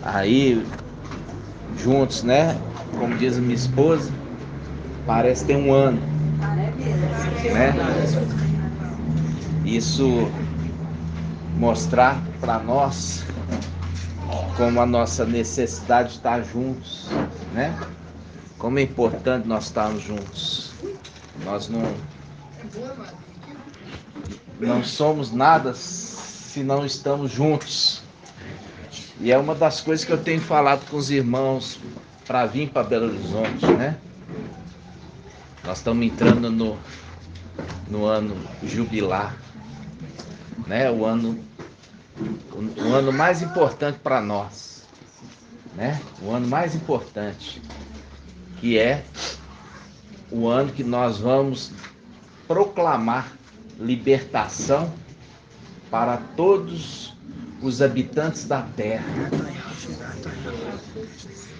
Aí, juntos, né? Como diz a minha esposa, parece ter um ano, né? Isso mostrar para nós como a nossa necessidade de estar juntos, né? Como é importante nós estarmos juntos. Nós não somos nada se não estamos juntos. E é uma das coisas que eu tenho falado com os irmãos para vir para Belo Horizonte, né? Nós estamos entrando no ano jubilar, né? O ano mais importante para nós, né? O ano mais importante, que é o ano que nós vamos proclamar libertação para todos os habitantes da terra.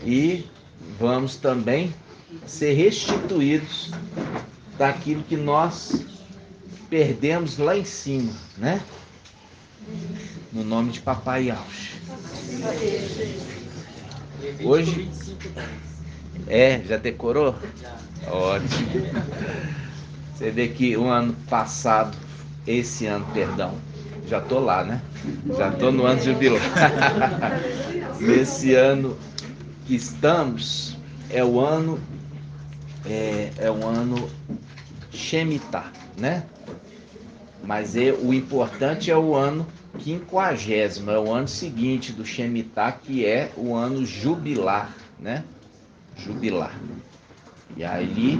E vamos também ser restituídos daquilo que nós perdemos lá em cima, né? No nome de Papai Yaush. Hoje já decorou? Ótimo. Você vê que o ano passado, esse ano, perdão, já tô lá, né? Já tô no ano jubilar. Nesse ano que estamos, é o ano Shemitah, né? Mas o importante é o ano 50º, é o ano seguinte do Shemitah, que é o ano jubilar, né? Jubilar. E aí,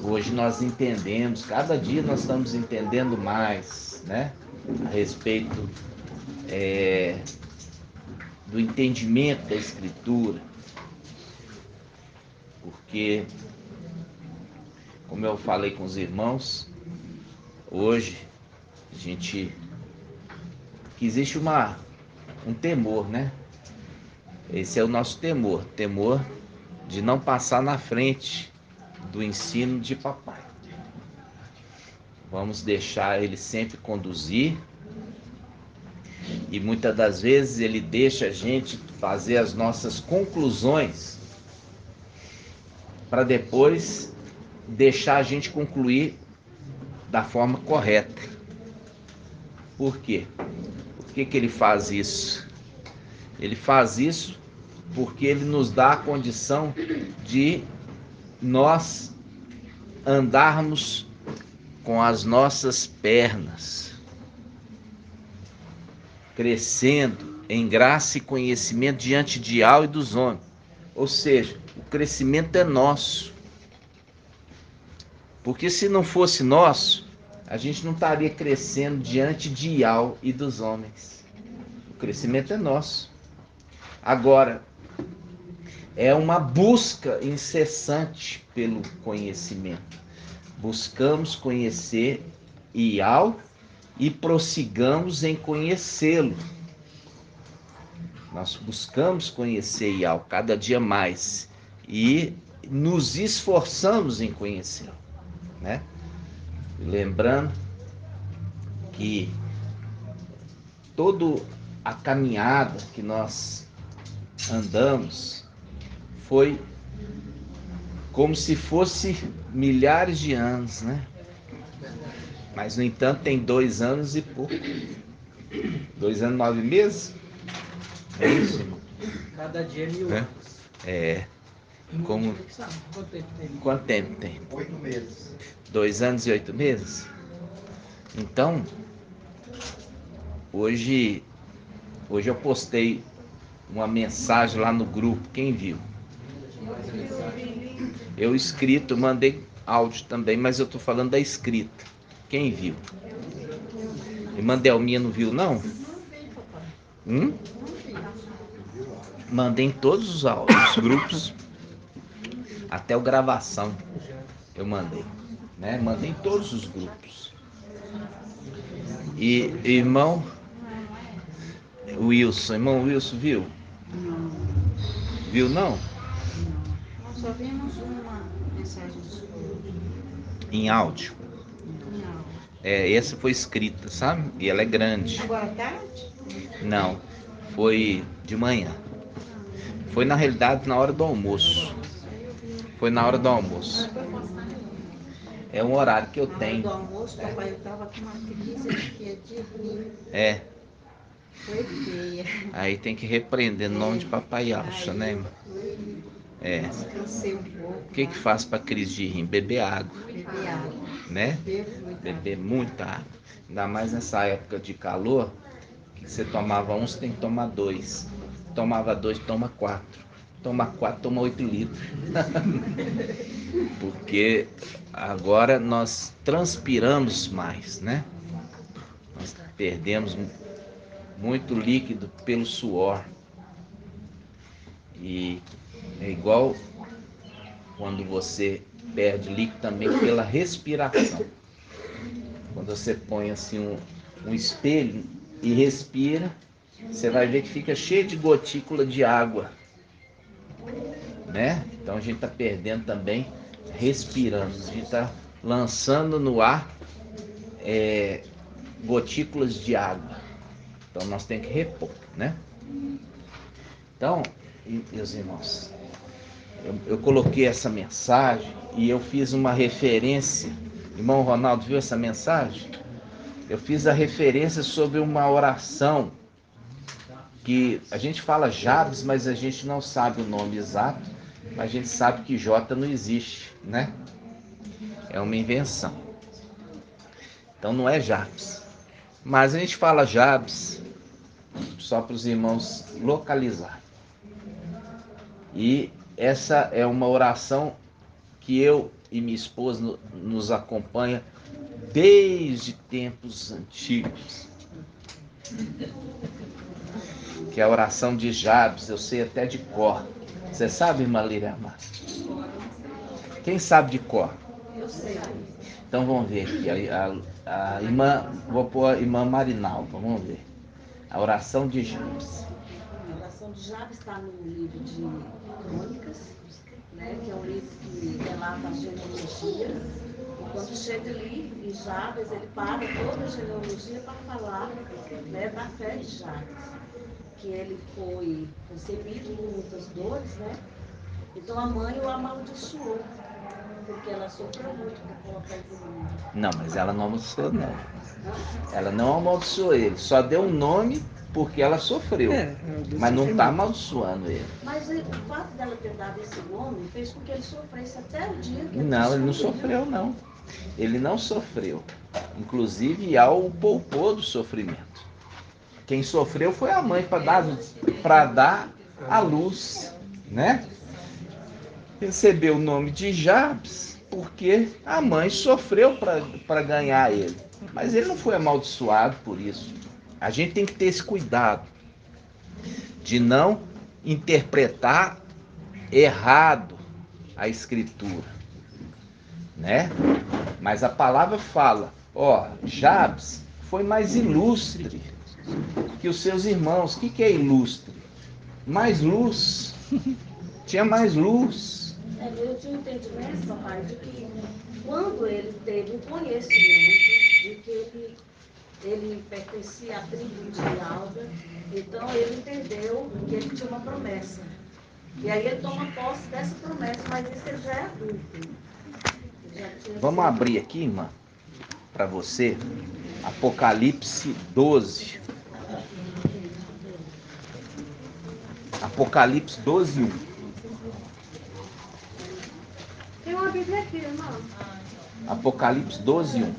hoje nós entendemos, cada dia nós estamos entendendo mais, né? A respeito do entendimento da Escritura. Porque, como eu falei com os irmãos, hoje que existe um temor, né? Esse é o nosso temor de não passar na frente do ensino de papai. Vamos deixar ele sempre conduzir, e muitas das vezes ele deixa a gente fazer as nossas conclusões para depois deixar a gente concluir da forma correta. Por quê? Por que ele faz isso? Ele faz isso porque ele nos dá a condição de nós andarmos com as nossas pernas, crescendo em graça e conhecimento diante de Al e dos homens. Ou seja, o crescimento é nosso. Porque se não fosse nosso, a gente não estaria crescendo diante de Al e dos homens. O crescimento é nosso. Agora, é uma busca incessante pelo conhecimento. Buscamos conhecer Ial e prossigamos em conhecê-lo. Nós buscamos conhecer Ial cada dia mais e nos esforçamos em conhecê-lo, né? Lembrando que toda a caminhada que nós andamos foi como se fosse milhares de anos, né? Mas, no entanto, tem 2 anos e pouco. 2 anos e 9 meses? É isso, irmão? Cada dia é 1000 anos. Como... Quanto tempo tem? 8 meses. 2 anos e 8 meses? Então, hoje eu postei uma mensagem lá no grupo. Quem viu? Eu escrito, mandei áudio também, mas eu tô falando da escrita. Quem viu? E Mandelminha não viu, não? Mandei em todos os áudios, os grupos, até o gravação eu mandei, né? Mandei em todos os grupos. E irmão Wilson viu? Não. Viu, não? Nós só vimos uma mensagem sua. Em áudio. Não. Essa foi escrita, sabe? E ela é grande. Agora à tarde? Não. Foi de manhã. Foi na realidade na hora do almoço. Foi na hora do almoço. É um horário que eu Na hora tenho. do almoço, papai, eu tava com uma crise aqui de rir. É. Foi feia. Aí tem que repreender no nome de Papai Alcha, né, irmão? É. Descansei um pouco. O que que faz para crise de rim? Beber água, Beber água. né? Bebo muita água. Beber muita água. Ainda mais nessa época de calor, que você tomava um, você tem que tomar dois. Tomava dois, toma quatro. Toma quatro, toma 8 litros. Porque agora nós transpiramos mais, né? Nós perdemos muito líquido pelo suor. E é igual quando você perde líquido também pela respiração. Quando você põe assim um espelho e respira, você vai ver que fica cheio de gotícula de água, né? Então a gente está perdendo também respirando. A gente está lançando no ar gotículas de água. Então nós temos que repor, né? Então, meus irmãos, eu coloquei essa mensagem e eu fiz uma referência. Irmão Ronaldo viu essa mensagem? Eu fiz a referência sobre uma oração que a gente fala Jabes, mas a gente não sabe o nome exato. Mas a gente sabe que J não existe, né? É uma invenção. Então não é Jabes. Mas a gente fala Jabes só para os irmãos localizar. E essa é uma oração que eu e minha esposa nos acompanha desde tempos antigos. Que é a oração de Jabes, eu sei até de cor. Você sabe, irmã Líria Amar? Quem sabe de cor? Eu sei. Então vamos ver aqui. A irmã, vou pôr a irmã Marinalva, vamos ver. A oração de Jabes. A oração de Jabes está no livro de Crônicas, né, que é um livro que relata as genealogias. E quando chega ali em Jabes, ele para toda a genealogia para falar, né, da fé de Jabes. Que ele foi concebido com muitas dores, né? Então a mãe o amaldiçoou, porque ela sofreu muito por colocar ele no mundo. Não, mas ela não amaldiçoou, não. Ela não amaldiçoou ele, só deu um nome porque ela sofreu. Mas não está amaldiçoando ele. Mas o fato dela ter dado esse nome fez com que ele sofresse até o dia que Não, ele não sofreu, não. Ele não sofreu. Inclusive, há o poupou do sofrimento. Quem sofreu foi a mãe para dar a luz, né? Recebeu o nome de Jabes porque a mãe sofreu para ganhar ele. Mas ele não foi amaldiçoado por isso. A gente tem que ter esse cuidado de não interpretar errado a escritura, né? Mas a palavra fala, Jabes foi mais ilustre que os seus irmãos. O que é ilustre? Mais luz. Tinha mais luz. Eu tinha um entendimento, papai, de que quando ele teve o conhecimento de que ele pertencia à tribo de Alda, então ele entendeu que ele tinha uma promessa. E aí ele toma posse dessa promessa, mas isso ele já é adulto. Vamos abrir aqui, irmã, para você, Apocalipse 12. Apocalipse 12, 1. Tem uma Bíblia aqui, irmão. Apocalipse 12, 1.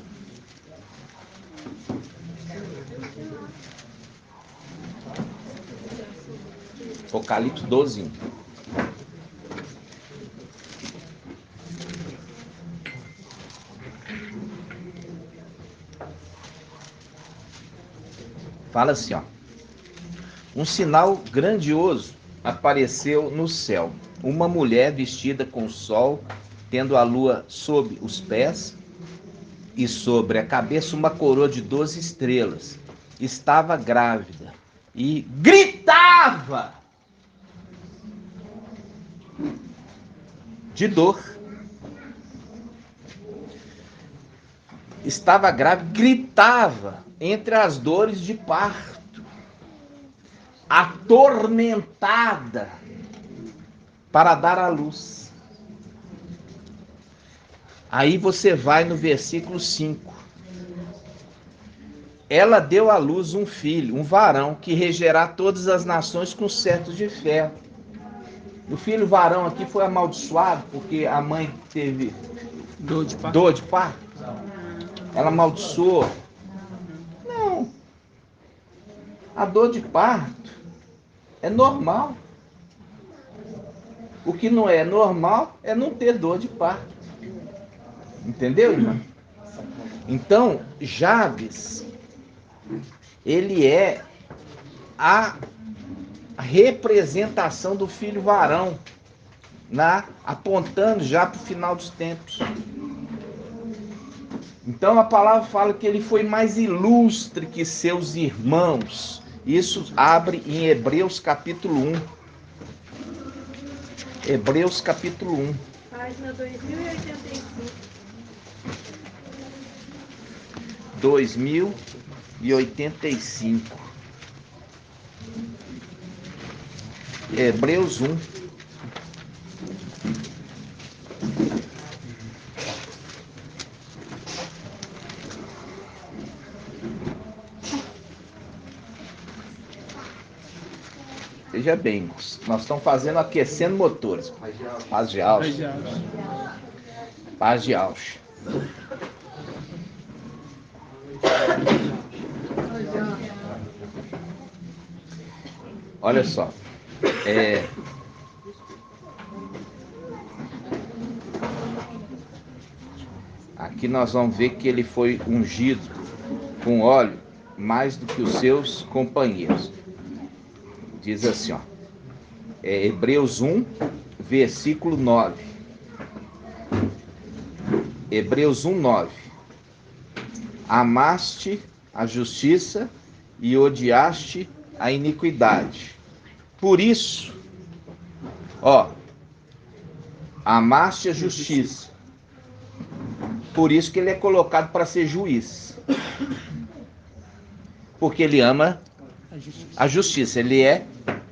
Apocalipse 12, 1. Fala assim, um sinal grandioso apareceu no céu. Uma mulher vestida com sol, tendo a lua sob os pés e sobre a cabeça uma coroa de 12 estrelas. Estava grávida e gritava de dor. Estava grávida, gritava entre as dores de parto. atormentada para dar à luz. Aí você vai no versículo 5. Ela deu à luz um filho, um varão, que regerá todas as nações com certos de ferro. O filho varão aqui foi amaldiçoado porque a mãe teve dor de parto. Ela amaldiçoou. Não. A dor de parto é normal. O que não é normal é não ter dor de parto. Entendeu, irmão? Então, Jabes, ele é a representação do filho varão, apontando já para o final dos tempos. Então a palavra fala que ele foi mais ilustre que seus irmãos. Isso abre em Hebreus capítulo 1. Hebreus capítulo 1. Página 2085. 2085. Hebreus 1. Veja bem, nós estamos aquecendo motores. Paz de Alves. Paz de Alves. Olha só. Aqui nós vamos ver que ele foi ungido com óleo mais do que os seus companheiros. Diz assim, ó. Hebreus 1, versículo 9. Hebreus 1, 9. Amaste a justiça e odiaste a iniquidade. Por isso, amaste a justiça. Por isso que ele é colocado para ser juiz. Porque ele ama a justiça. Ele é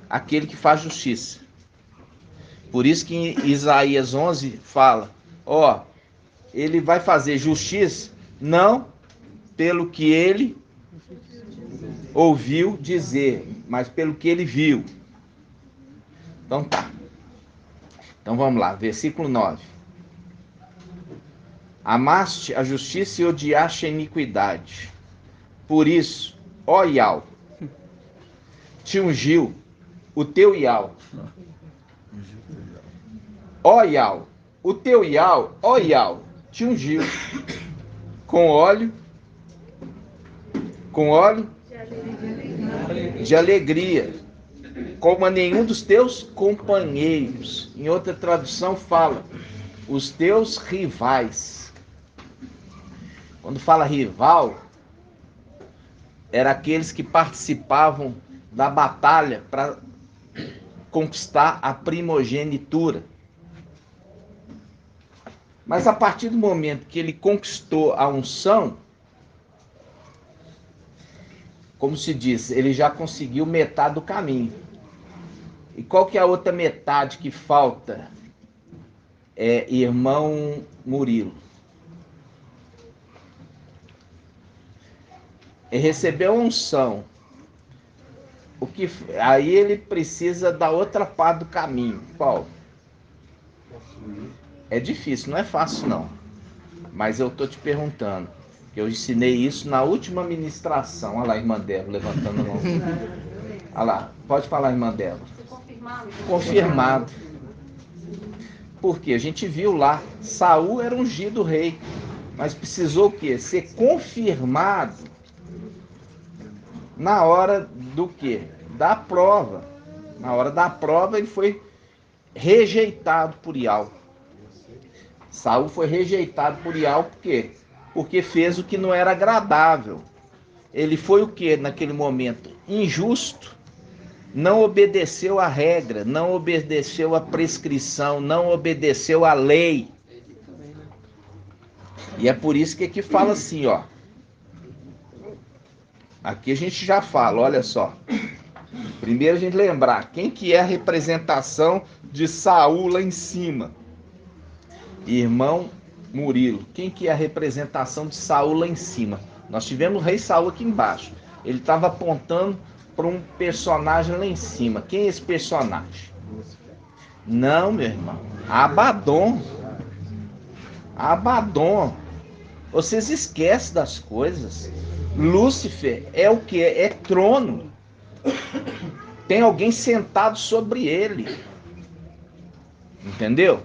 aquele que faz justiça. Por isso que em Isaías 11 fala, ele vai fazer justiça não pelo que ele ouviu dizer, mas pelo que ele viu. Então tá. Então vamos lá, versículo 9. Amaste a justiça e odiaste a iniquidade. Por isso, ó Iau, te ungiu o teu Iau. Ó Iau, o teu Iau, te ungiu com óleo de alegria, como a nenhum dos teus companheiros. Em outra tradução fala, os teus rivais. Quando fala rival, eram aqueles que participavam da batalha para conquistar a primogenitura. Mas a partir do momento que ele conquistou a unção, como se diz, ele já conseguiu metade do caminho. E qual que é a outra metade que falta? Irmão Murilo. Ele recebeu a unção. Aí ele precisa da outra parte do caminho. Qual? É difícil, não é fácil não. Mas eu estou te perguntando. Eu ensinei isso na última ministração. Olha lá, irmã Débora, levantando a mão. Olha lá, pode falar, irmã Débora. Confirmado. Porque a gente viu lá, Saul era ungido rei. Mas precisou o quê? Ser confirmado na hora do quê? Da prova. Na hora da prova ele foi rejeitado por Iau. Saul foi rejeitado por Iau por quê? Porque fez o que não era agradável. Ele foi o que naquele momento? Injusto. Não obedeceu à regra, não obedeceu à prescrição, não obedeceu à lei. E é por isso que aqui fala assim, ó. Aqui a gente já fala, olha só. Primeiro a gente lembrar, quem que é a representação de Saul lá em cima? Irmão Murilo. Quem que é a representação de Saul lá em cima? Nós tivemos o rei Saul aqui embaixo. Ele estava apontando para um personagem lá em cima. Quem é esse personagem? Não, meu irmão. Abaddon. Abaddon. Vocês esquecem das coisas. Lúcifer é o que? É trono. Tem alguém sentado sobre ele. Entendeu?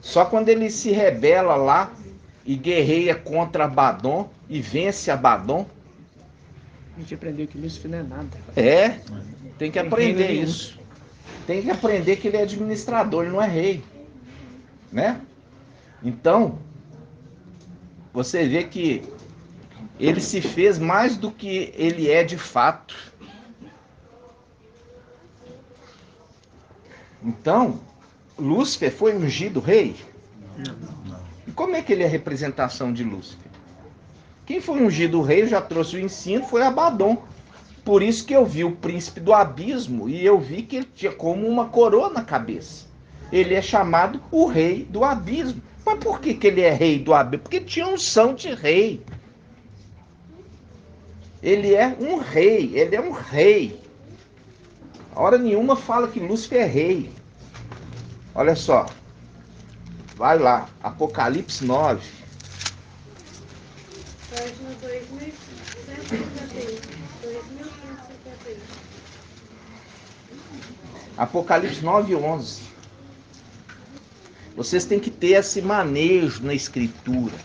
Só quando ele se rebela lá e guerreia contra Abaddon e vence Abaddon. A gente aprendeu que Lúcifer não é nada. É, tem que aprender isso. Tem que aprender que ele é administrador, ele não é rei. Né? Então, você vê que ele se fez mais do que ele é de fato. Então, Lúcifer foi ungido rei? Não. E como é que ele é a representação de Lúcifer? Quem foi ungido rei, eu já trouxe o ensino, foi Abaddon. Por isso que eu vi o príncipe do abismo e eu vi que ele tinha como uma coroa na cabeça. Ele é chamado o rei do abismo. Mas por que ele é rei do abismo? Porque tinha unção de rei. Ele é um rei, ele é um rei. A hora nenhuma fala que Lúcifer é rei. Olha só. Vai lá, Apocalipse 9. Página 2151. 2151. Apocalipse 9:11. Vocês têm que ter esse manejo na escritura.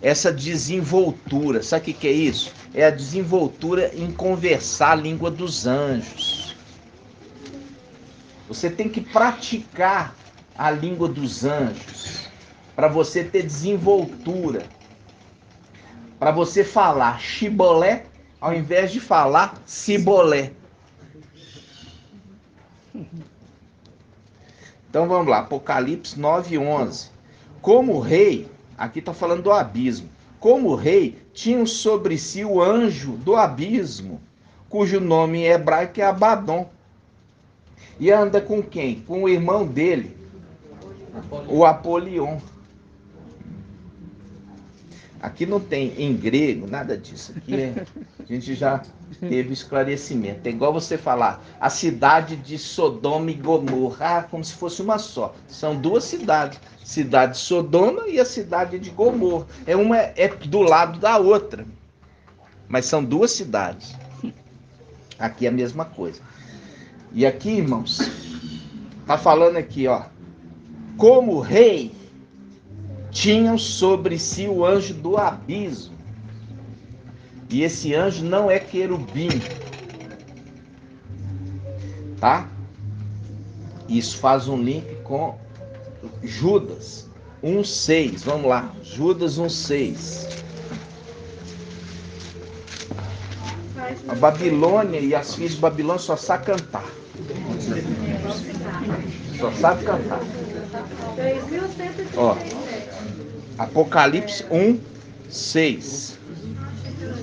Essa desenvoltura. Sabe o que é isso? É a desenvoltura em conversar a língua dos anjos. Você tem que praticar a língua dos anjos para você ter desenvoltura. Para você falar chibolé ao invés de falar cibolé. Então vamos lá, Apocalipse 9:11. Como rei, aqui está falando do abismo. Como rei, tinha sobre si o anjo do abismo, cujo nome em hebraico é Abaddon. E anda com quem? Com o irmão dele, o Apolion. Aqui não tem em grego nada disso. Aqui a gente já teve esclarecimento. É igual você falar a cidade de Sodoma e Gomorra, como se fosse uma só. São duas cidades. Cidade de Sodoma e a cidade de Gomorra. Uma é do lado da outra. Mas são duas cidades. Aqui é a mesma coisa. E aqui, irmãos, tá falando aqui, ó. Como rei, tinham sobre si o anjo do abismo. E esse anjo não é querubim. Tá? Isso faz um link com Judas 1:6. Vamos lá. Judas 1:6. A Babilônia e as filhas de Babilônia só sabem cantar. Só sabe cantar. Ó, Apocalipse 1:6.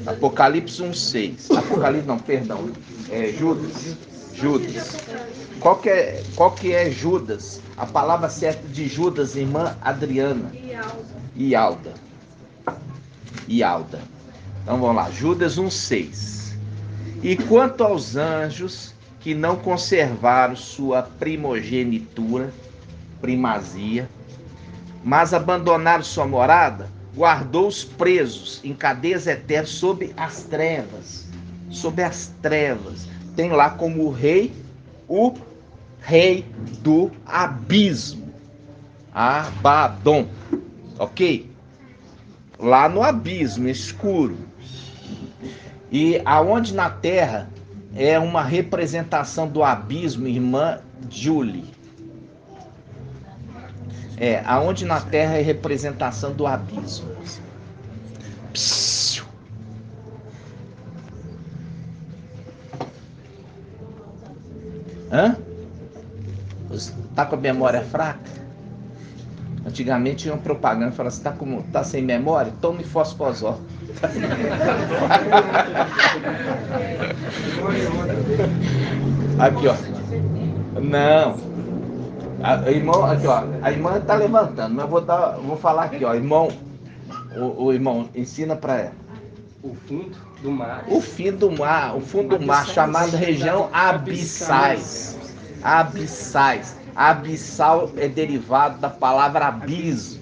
Apocalipse 1:6. Apocalipse não, perdão. É Judas. Judas. Qual que é Judas? A palavra certa de Judas, irmã Adriana. Ialda. Então vamos lá. Judas 1:6. E quanto aos anjos que não conservaram sua primogenitura, primazia, mas abandonaram sua morada, guardou-os presos em cadeias eternas sob as trevas. Sob as trevas. Tem lá como rei, o rei do abismo. Abaddon. Ok? Lá no abismo escuro. E aonde na terra é uma representação do abismo, irmã Julie. Aonde na terra é representação do abismo. Psiu. Hã? Tá com a memória fraca? Antigamente tinha uma propaganda que falava assim, tá sem memória? Tome fosfosol. Aqui, ó. Não. Irmão, aqui, ó. A irmã tá levantando, mas vou falar aqui, ó. Irmão, o irmão, ensina para ela. O fundo do mar. O fundo do mar, chamado região abissais. Abissais. Abissal é derivado da palavra abismo.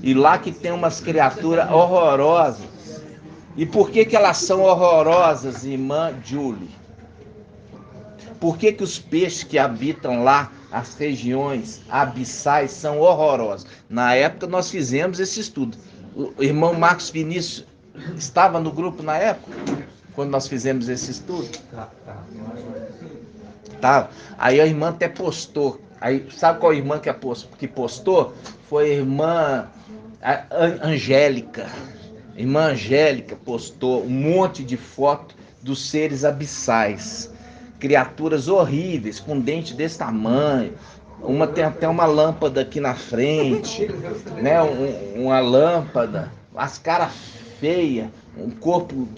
E lá que tem umas criaturas horrorosas. E por que elas são horrorosas, irmã Julie? Por que os peixes que habitam lá, as regiões abissais, são horrorosos? Na época nós fizemos esse estudo. O irmão Marcos Vinícius estava no grupo na época, quando nós fizemos esse estudo? Tá. Aí a irmã até postou. Aí, sabe qual irmã que postou? Foi a irmã Angélica. Irmã Angélica postou um monte de foto dos seres abissais. Criaturas horríveis, com dente desse tamanho. Uma tem até uma lâmpada aqui na frente, né? Uma lâmpada, as caras feias, um corpo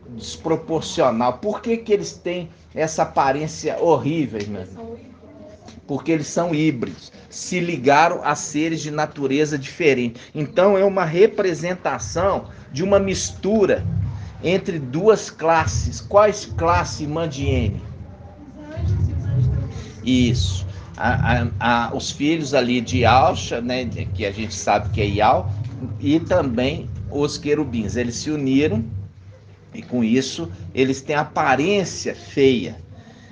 desproporcional. Por que eles têm essa aparência horrível, irmã? Porque eles são híbridos, se ligaram a seres de natureza diferente. Então é uma representação de uma mistura entre duas classes. Quais classes, irmã Diene? Isso. Os filhos ali de Alcha, né, que a gente sabe que é Ial, e também os querubins. Eles se uniram e com isso eles têm aparência feia.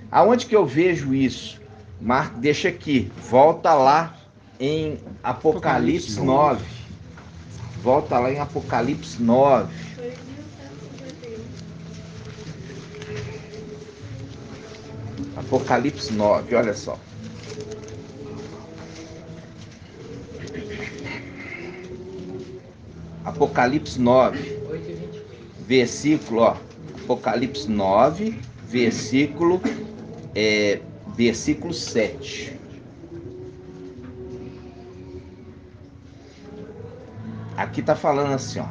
Aonde que eu vejo isso? Marco, deixa aqui, volta lá em Apocalipse 9. Volta lá em Apocalipse 9. Apocalipse 9, olha só. Apocalipse 9, versículo, ó. Apocalipse 9, versículo 7. Aqui está falando assim, ó.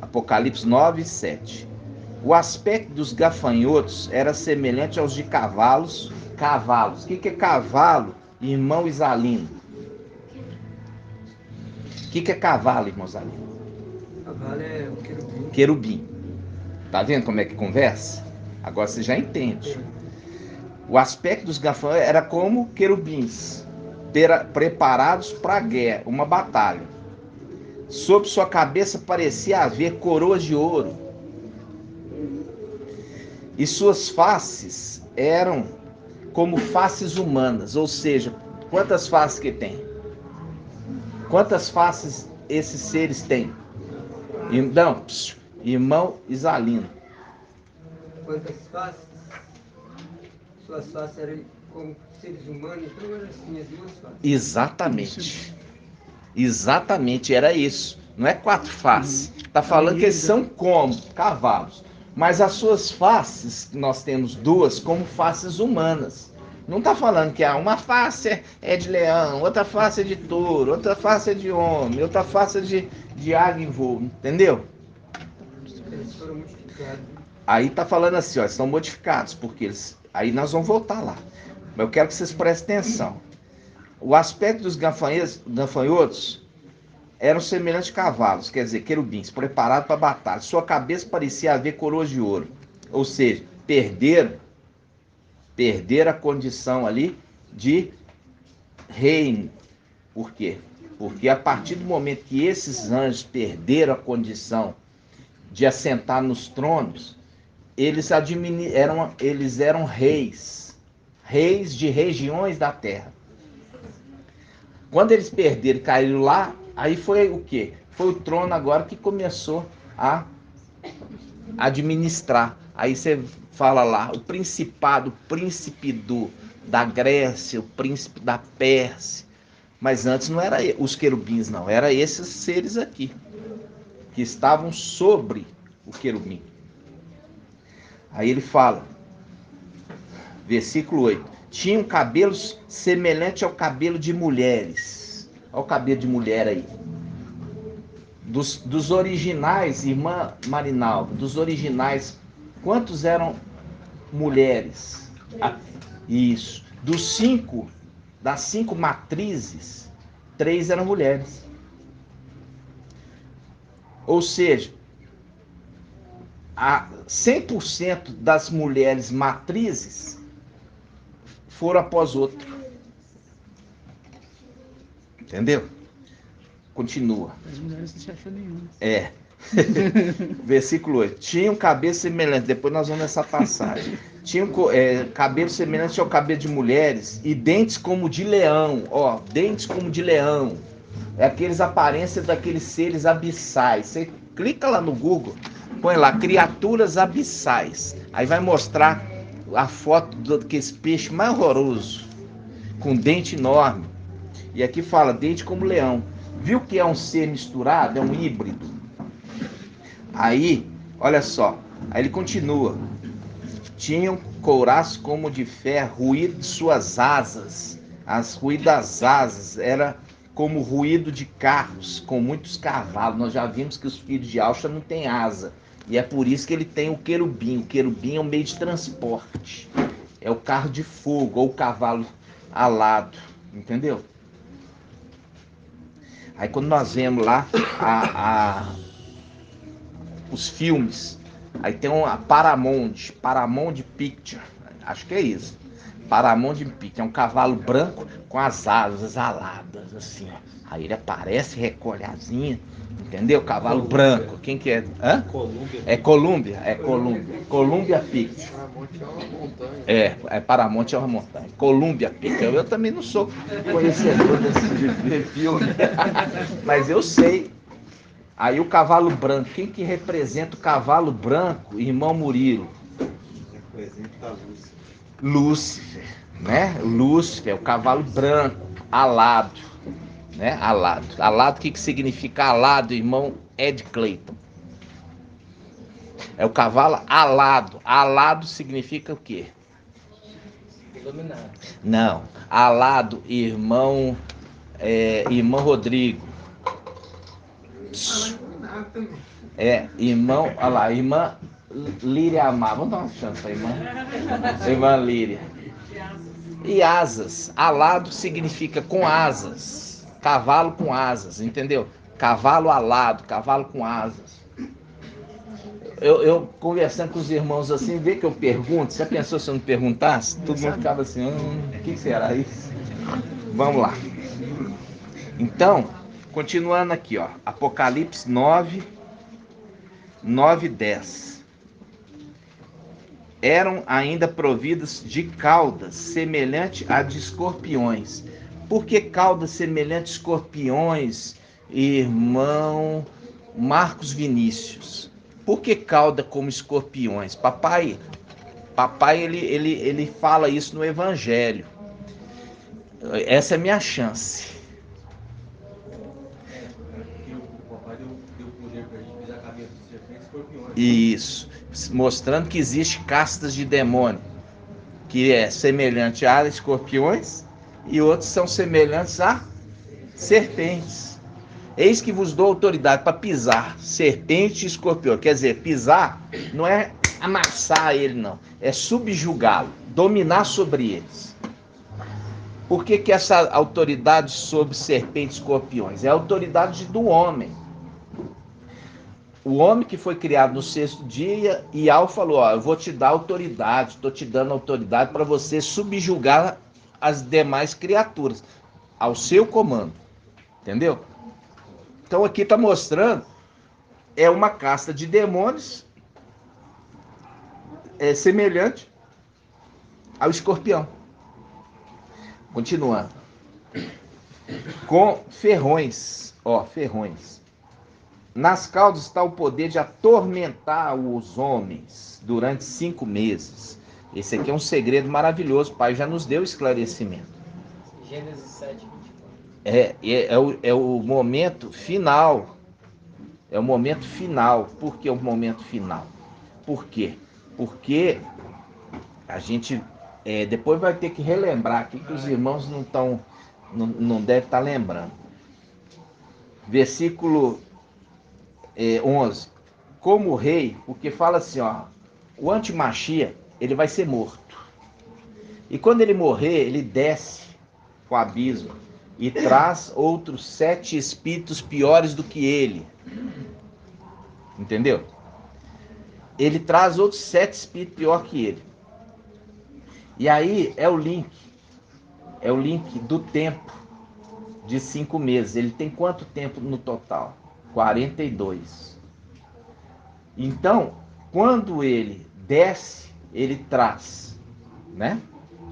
Apocalipse 9, 7. O aspecto dos gafanhotos era semelhante aos de cavalos. Cavalos. O que é cavalo, irmão Isalino? O que é cavalo, irmão Isalino? Cavalo é o querubim. Querubim. Tá vendo como é que conversa? Agora você já entende. O aspecto dos gafanhotos era como querubins, preparados para a guerra, uma batalha. Sob sua cabeça parecia haver coroas de ouro. E suas faces eram como faces humanas, ou seja, quantas faces que tem? Quantas faces esses seres têm? Então, irmão Isalino. Quantas faces? Suas faces eram como seres humanos, então eram assim as duas faces. Exatamente. Exatamente, era isso. Não é 4 faces. Está falando que eles são como cavalos. Mas as suas faces, nós temos 2 como faces humanas. Não está falando que uma face é de leão, outra face é de touro, outra face é de homem, outra face é de águia em voo, entendeu? Eles foram modificados. Aí está falando assim, ó, estão modificados, porque eles... Aí nós vamos voltar lá. Mas eu quero que vocês prestem atenção. O aspecto dos gafanhotos eram semelhantes a cavalos, quer dizer, querubins, preparados para a batalha. Sua cabeça parecia haver coroas de ouro. Ou seja, perderam a condição ali de reino. Por quê? Porque a partir do momento que esses anjos perderam a condição de assentar nos tronos, eles eram reis de regiões da terra. Quando eles perderam e caíram lá, aí foi o quê? Foi o trono agora que começou a administrar. Aí você fala lá, o principado, o príncipe da Grécia, o príncipe da Pérsia. Mas antes não era os querubins, não. Era esses seres aqui, que estavam sobre o querubim. Aí ele fala, versículo 8. Tinham cabelos semelhantes ao cabelo de mulheres. Olha o cabelo de mulher aí. Dos originais, irmã Marinalva, dos originais, quantos eram mulheres. Isso. Das 5 matrizes, 3 eram mulheres. Ou seja, 100% das mulheres matrizes foram após outro. Entendeu? Continua. As mulheres não se acham nenhuma. Versículo 8. Tinham cabelo semelhante. Depois nós vamos nessa passagem. Tinham cabelo semelhante ao cabelo de mulheres e dentes como de leão. Ó, dentes como de leão. É aqueles aparências daqueles seres abissais. Você clica lá no Google, põe lá criaturas abissais. Aí vai mostrar a foto daquele peixe mais horroroso, com dente enorme. E aqui fala dente como leão. Viu que é um ser misturado? É um híbrido. Aí, olha só. Aí ele continua. Tinham couraços como de ferro, ruído de suas asas. As ruído das asas era como ruído de carros com muitos cavalos. Nós já vimos que os filhos de Alcha não têm asa. E é por isso que ele tem o querubim. O querubim é um meio de transporte. É o carro de fogo ou o cavalo alado. Entendeu? Aí quando nós vemos lá os filmes, aí tem a Paramount Picture, acho que é isso. Paramount Picture, é um cavalo branco com as asas aladas, assim, ó. Aí ele aparece, recolhe a asinha, entendeu? Cavalo branco, quem que é? Hã? Columbia Picture. Paramount é uma montanha. Columbia Picture. Eu também não sou conhecedor desse filme, mas eu sei. Aí o cavalo branco, quem que representa o cavalo branco? Irmão Murilo. Representa Lúcifer, né? Lúcifer, o cavalo branco, alado, né? Alado. Alado, o que significa alado, irmão Ed Clayton? É o cavalo alado. Alado significa o quê? Iluminado. Não. Alado, irmão Rodrigo. Irmão, olha lá, irmã Líria Amar. Vamos dar uma chance pra irmã Líria. E asas. Alado significa com asas. Cavalo com asas, entendeu? Cavalo alado, cavalo com asas. Eu conversando com os irmãos assim, vê que eu pergunto. Você pensou se eu não perguntasse? Todo mundo ficava assim, o que será isso? Vamos lá. Então, continuando aqui, ó. Apocalipse 9, 9 e 10. Eram ainda providas de caudas, semelhante a de escorpiões. Por que caudas semelhante a escorpiões, irmão Marcos Vinícius? Por que cauda como escorpiões? Papai ele fala isso no Evangelho. Essa é a minha chance. Isso, mostrando que existe castas de demônio, que é semelhante a escorpiões e outros são semelhantes a serpentes. Eis que vos dou autoridade para pisar serpente e escorpião. Quer dizer, pisar não é amassar ele, não. É subjugá-lo, dominar sobre eles. Por que essa autoridade sobre serpentes e escorpiões? É a autoridade do homem. O homem que foi criado no 6º dia, e Al falou, ó, eu vou te dar autoridade, estou te dando autoridade para você subjugar as demais criaturas, ao seu comando. Entendeu? Então aqui está mostrando, é uma casta de demônios semelhante ao escorpião. Continuando. Com ferrões, ferrões. Nas caudas está o poder de atormentar os homens durante 5 meses. Esse aqui é um segredo maravilhoso, o Pai já nos deu esclarecimento. Gênesis 7. É o momento final. É o momento final. Por que o momento final? Por quê? Porque a gente depois vai ter que relembrar aqui que os irmãos não devem estar lembrando. Versículo 11. Como rei, porque fala assim, ó, o antimachia, ele vai ser morto. E quando ele morrer, ele desce para o abismo e traz outros 7 espíritos piores do que ele. Entendeu? Ele traz outros 7 espíritos pior que ele. E aí é o link do tempo de 5 meses. Ele tem quanto tempo no total? 42. Então, quando ele desce, ele traz, né?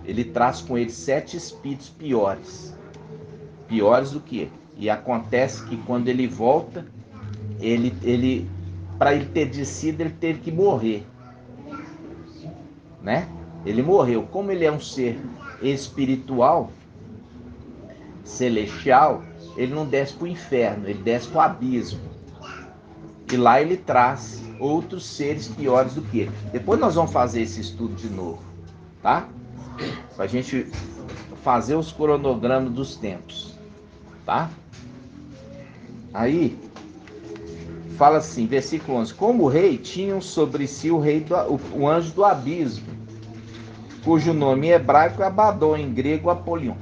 Ele traz com ele 7 espíritos piores do que ele. E acontece que quando ele volta, ele para ele ter descido, ele teve que morrer, né? Ele morreu. Como ele é um ser espiritual, celestial, ele não desce para o inferno, ele desce para o abismo. E lá ele traz outros seres piores do que ele. Depois nós vamos fazer esse estudo de novo, tá? Para a gente fazer os cronogramas dos tempos, tá? Aí fala assim, versículo 11: como rei tinham sobre si o anjo do abismo, cujo nome em hebraico é Abaddon, em grego Apolion.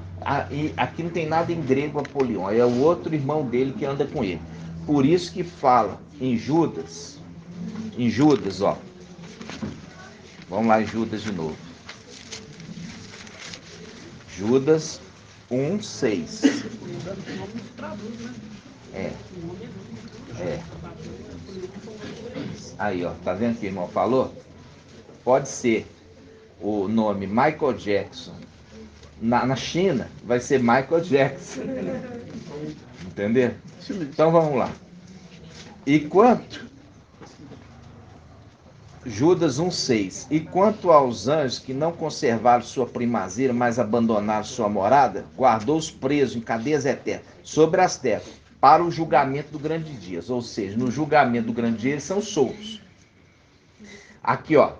Aqui não tem nada em grego Apolion, é o outro irmão dele que anda com ele. Por isso que fala em Judas, ó. Vamos lá em Judas de novo. Judas 1:6. É. Aí, ó, tá vendo que o irmão falou? Pode ser o nome Michael Jackson. Na China vai ser Michael Jackson. Entendeu? Então vamos lá. E quanto? Judas 1:6. E quanto aos anjos que não conservaram sua primazia, mas abandonaram sua morada, guardou-os presos em cadeias eternas sobre as terras, para o julgamento do grande dia. Ou seja, no julgamento do grande dia eles são soltos. Aqui, ó,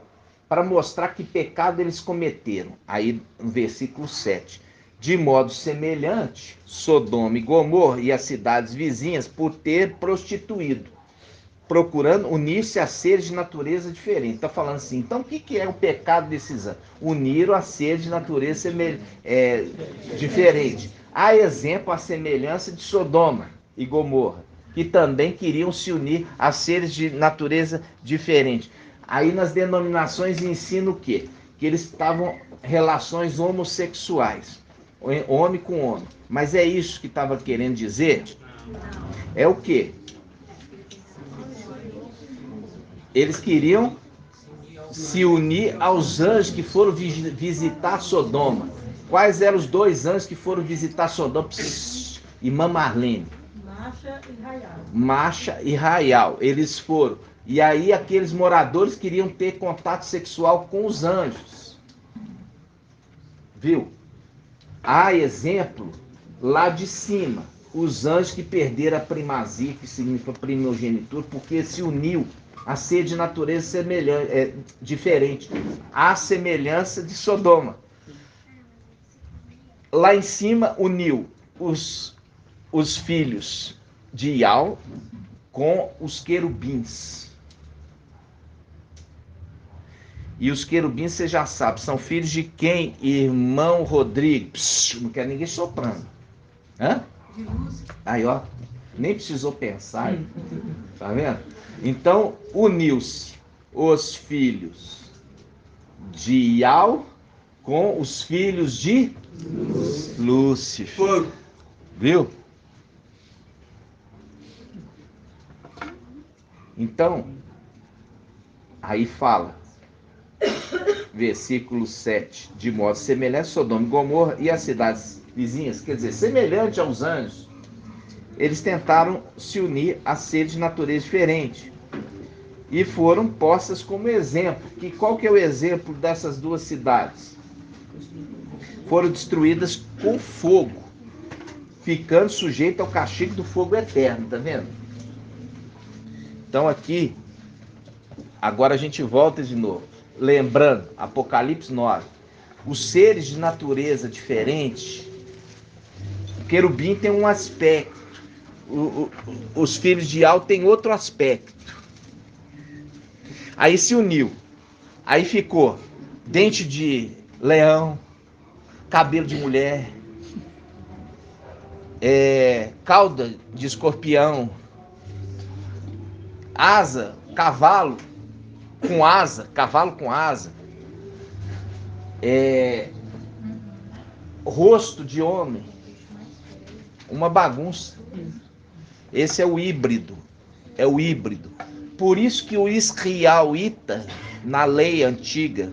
para mostrar que pecado eles cometeram. Aí no versículo 7. De modo semelhante, Sodoma e Gomorra e as cidades vizinhas, por ter prostituído, procurando unir-se a seres de natureza diferente. Está falando assim, então o que é o pecado desses anos? Uniram a seres de natureza diferente. Há exemplo, a semelhança de Sodoma e Gomorra, que também queriam se unir a seres de natureza diferente. Aí nas denominações ensina o quê? Que eles estavam relações homossexuais, homem com homem. Mas é isso que estava querendo dizer? É o quê? Eles queriam se unir aos anjos que foram visitar Sodoma. Quais eram os 2 anjos que foram visitar Sodoma? Irmã Marlene. Macha e Raial. Eles foram. E aí aqueles moradores queriam ter contato sexual com os anjos. Viu? Há exemplo lá de cima. Os anjos que perderam a primazia, que significa primogenitura, porque se uniu a ser de natureza semelhante, diferente. A semelhança de Sodoma. Lá em cima uniu os filhos de Ial com os querubins. E os querubins, você já sabe, são filhos de quem? Irmão Rodrigo. Não quer ninguém soprando. Hã? Aí, ó, nem precisou pensar. Tá vendo? Então, uniu-se os filhos de Ial com os filhos de Lúcifer. Viu? Então, aí fala, versículo 7, de modo semelhante a Sodoma e Gomorra e as cidades vizinhas, quer dizer, semelhante aos anjos, eles tentaram se unir a seres de natureza diferente e foram postas como exemplo. E qual que é o exemplo dessas 2 cidades? Foram destruídas com fogo, ficando sujeito ao castigo do fogo eterno, tá vendo? Então aqui, agora a gente volta de novo, lembrando, Apocalipse 9, os seres de natureza diferente, o querubim tem um aspecto, os filhos de Ial têm outro aspecto. Aí se uniu, aí ficou dente de leão, cabelo de mulher, cauda de escorpião, asa, cavalo com asa, rosto de homem, uma bagunça. Esse é o híbrido. Por isso que o israelita, na lei antiga,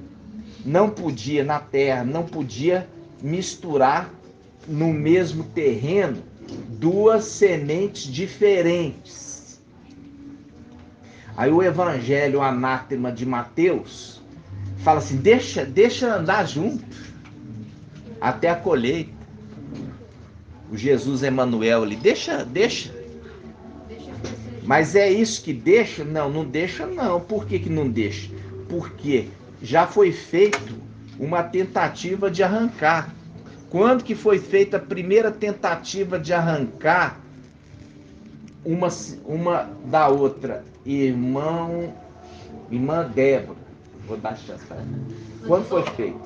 não podia, na terra, não podia misturar no mesmo terreno duas sementes diferentes. Aí o evangelho anátema de Mateus fala assim, deixa andar junto até a colheita. O Jesus Emanuel ali, deixa. Mas é isso que deixa? Não deixa não. Por que não deixa? Porque já foi feito uma tentativa de arrancar. Quando que foi feita a primeira tentativa de arrancar uma da outra? Irmã Débora. Vou dar chance para ela. Quando foi feito?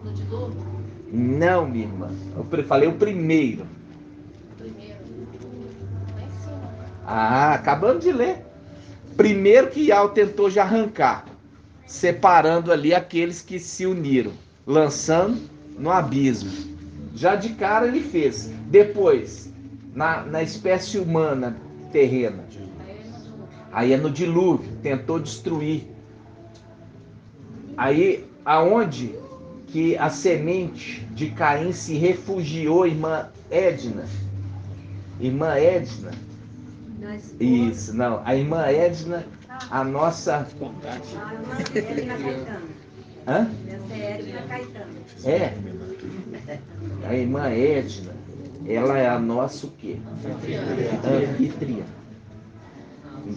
No dilúvio? Não, minha irmã. Eu falei o primeiro. Acabando de ler. Primeiro que Iau tentou de arrancar, separando ali aqueles que se uniram, lançando no abismo. Já de cara ele fez. Depois, na espécie humana terrena, aí é no dilúvio, tentou destruir. Aí, aonde que a semente de Caim se refugiou, irmã Edna? Isso, não. A irmã Edna, a nossa... Hã? É. A irmã Edna, ela é a nossa o quê? Anfitriã.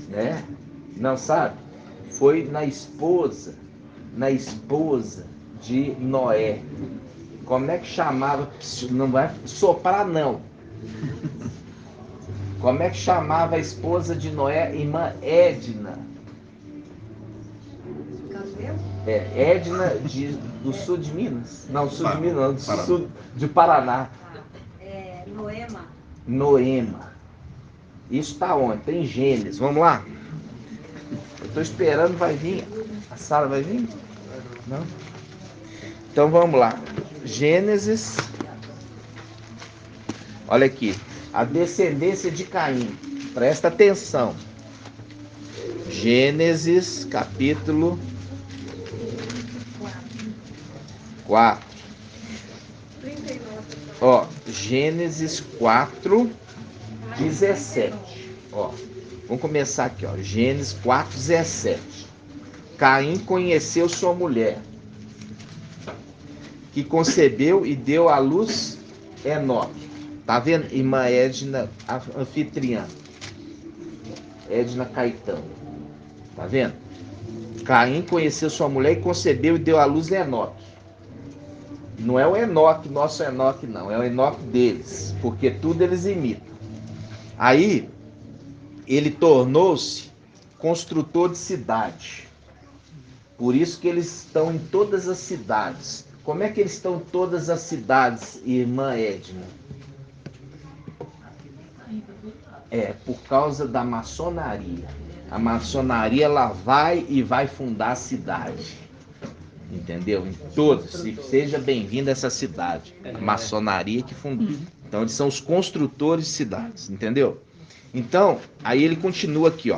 Né? Não sabe? Foi na esposa de Noé. Como é que chamava? Não vai soprar, não. Como é que chamava a esposa de Noé? Irmã Edna. Edna do sul de Minas? Não, sul de Minas, não, do sul de Paraná. Noema. Isso está onde? Tem Gênesis. Vamos lá? Eu estou esperando, vai vir. A Sara vai vir? Não? Então vamos lá. Gênesis. Olha aqui. A descendência de Caim. Presta atenção. Gênesis capítulo 4. Gênesis 4, 17. Vamos começar aqui. Gênesis 4, 17. Caim conheceu sua mulher, que concebeu e deu à luz Enoque. Tá vendo? Irmã Edna, anfitriã. Edna Caetano. Tá vendo? Caim conheceu sua mulher e concebeu e deu à luz Enoque. Não é o Enoque, nosso Enoque, não. É o Enoque deles. Porque tudo eles imitam. Aí, ele tornou-se construtor de cidade. Por isso que eles estão em todas as cidades. Como é que eles estão em todas as cidades, irmã Edna? Por causa da maçonaria. A maçonaria, ela vai fundar a cidade. Entendeu? Em todos. Seja bem-vindo a essa cidade. A maçonaria que fundou. Então, eles são os construtores de cidades. Entendeu? Então, aí ele continua aqui,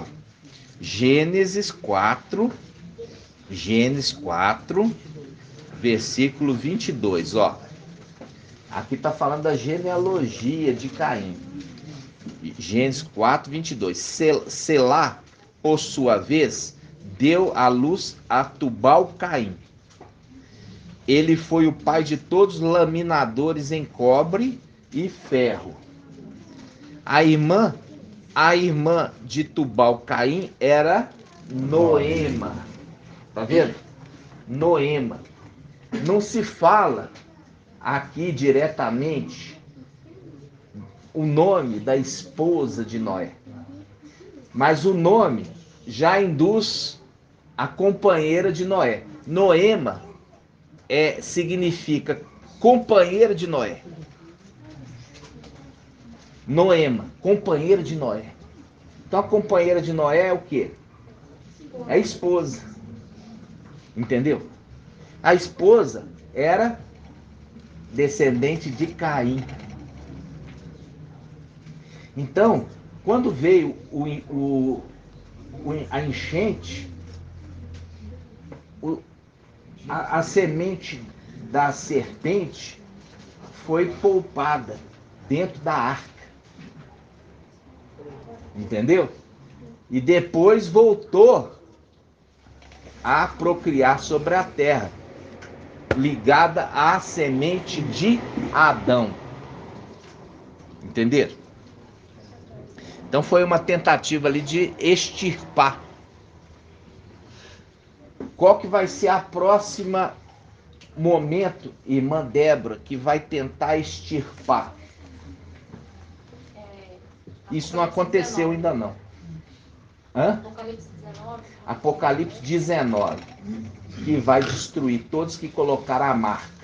Gênesis 4, versículo 22, Aqui está falando da genealogia de Caim. Gênesis 4, 22. Selá, por sua vez, deu à luz a Tubal-Caim. Ele foi o pai de todos os laminadores em cobre e ferro. A irmã de Tubal-Caim era Noema. Tá vendo? Noema. Não se fala aqui diretamente o nome da esposa de Noé. Mas o nome já induz a companheira de Noé. Noema significa companheira de Noé. Noema, companheira de Noé. Então a companheira de Noé é o quê? É a esposa. Entendeu? A esposa era descendente de Caim. Então, quando veio a enchente, a semente da serpente foi poupada dentro da arca. Entendeu? E depois voltou a procriar sobre a terra, ligada à semente de Adão. Entenderam? Então foi uma tentativa ali de extirpar. Qual que vai ser a próxima momento, irmã Débora, que vai tentar extirpar? Isso não aconteceu ainda não. Hã? Apocalipse 19. Apocalipse 19, que vai destruir todos que colocaram a marca.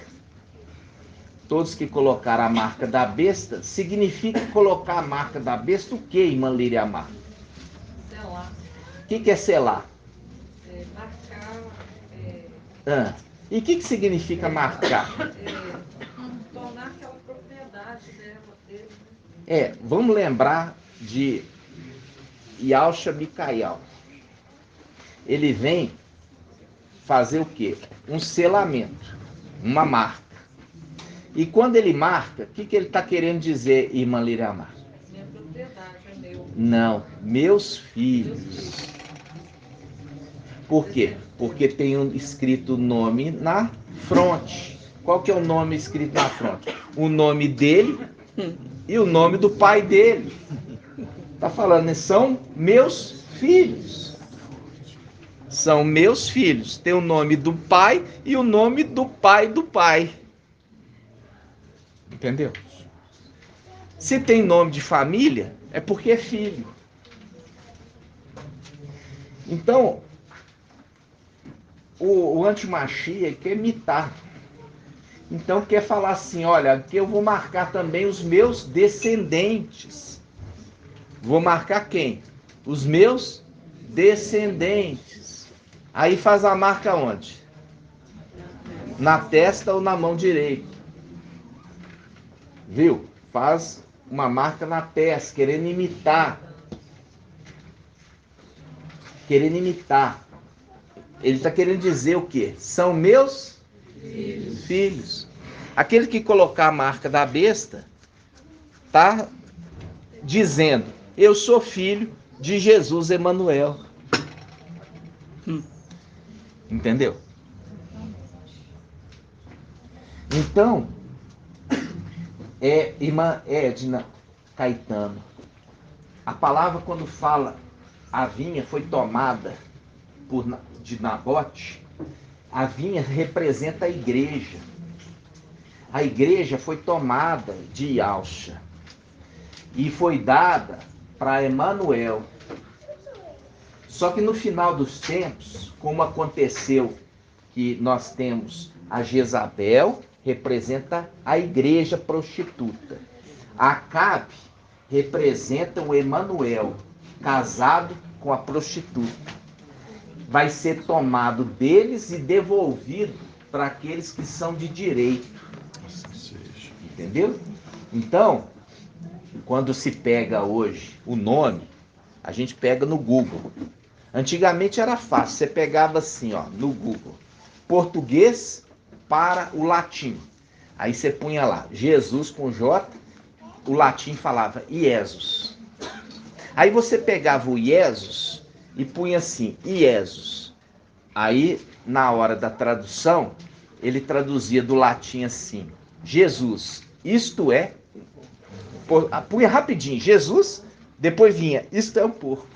Todos que colocaram a marca da besta, significa colocar a marca da besta o que, irmã Líria Mar? Selar. O que é selar? Marcar. E o que significa marcar? Tornar aquela propriedade dele. Vamos lembrar de Yahshua Micael. Ele vem fazer o quê? Um selamento, uma marca. E quando ele marca, o que ele está querendo dizer, irmã Liramar? Minha propriedade é meu. Não, meus filhos. Por quê? Porque tem escrito o nome na fronte. Qual que é o nome escrito na fronte? O nome dele e o nome do pai dele. Está falando, são meus filhos. São meus filhos. Tem o nome do pai e o nome do pai do pai. Entendeu? Se tem nome de família, é porque é filho. Então, o antimachia quer imitar. Então quer falar assim, olha, que eu vou marcar também os meus descendentes. Vou marcar quem? Os meus descendentes. Aí faz a marca onde? Na testa ou na mão direita. Viu? Faz uma marca na testa, querendo imitar. Querendo imitar. Ele está querendo dizer o quê? São meus filhos. Aquele que colocar a marca da besta está dizendo, eu sou filho de Jesus Emanuel. Entendeu? Então, irmã Edna Caetano, a palavra quando fala a vinha foi tomada de Nabote, a vinha representa a igreja. A igreja foi tomada de Yahshua e foi dada para Emanuel. Só que no final dos tempos, como aconteceu que nós temos a Jezabel, representa a igreja prostituta. Acabe representa o Emanuel, casado com a prostituta. Vai ser tomado deles e devolvido para aqueles que são de direito. Entendeu? Então, quando se pega hoje o nome, a gente pega no Google. Antigamente era fácil, você pegava assim, ó, no Google, português para o latim. Aí você punha lá, Jesus com J, o latim falava Iesus. Aí você pegava o Iesus e punha assim, Iesus. Aí, na hora da tradução, ele traduzia do latim assim, Jesus, isto é, punha rapidinho, Jesus, depois vinha, isto é o porco.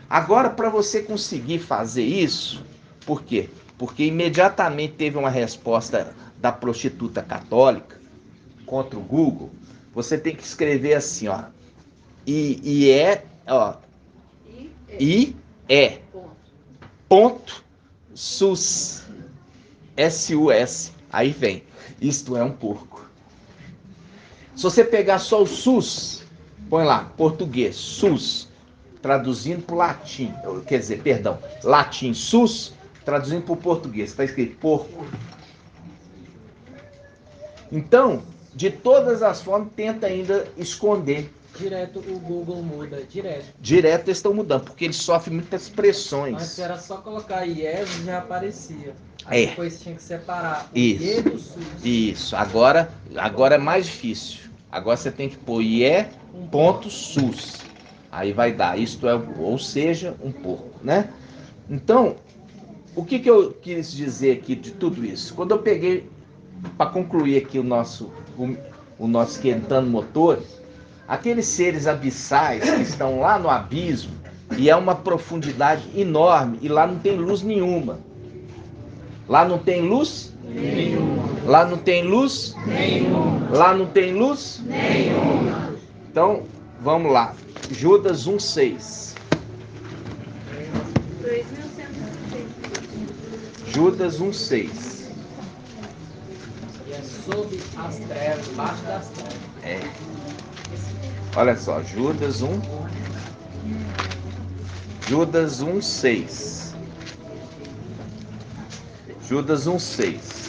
Agora, para você conseguir fazer isso, por quê? Porque imediatamente teve uma resposta da prostituta católica contra o Google. Você tem que escrever assim, ó, ponto sus, S-U-S, Aí vem, isto é um porco. Se você pegar só o sus, põe lá, português, sus, traduzindo para o latim, quer dizer, perdão, latim, sus, traduzindo para o português, está escrito porco. Então, de todas as formas, tenta ainda esconder. Direto o Google muda, direto. Direto eles estão mudando, porque eles sofrem muitas pressões. Antes era só colocar IES e já aparecia. Aí depois tinha que separar o Isso. IE do SUS. Isso, agora é mais difícil. Agora você tem que pôr IE.SUS. Aí vai dar, isto é, ou seja, um porco, né? Então, o que eu quis dizer aqui de tudo isso? Quando eu peguei, para concluir aqui o nosso esquentando motores, aqueles seres abissais que estão lá no abismo, e é uma profundidade enorme, e lá não tem luz nenhuma. Lá não tem luz? Nenhuma. Lá não tem luz? Nenhuma. Lá não tem luz? Nenhuma. Então, vamos lá. Judas 1,6. Judas 1,6. E é sob as trevas, debaixo das trevas. É. Olha só, Judas 1. Judas 1,6. Judas 1,6.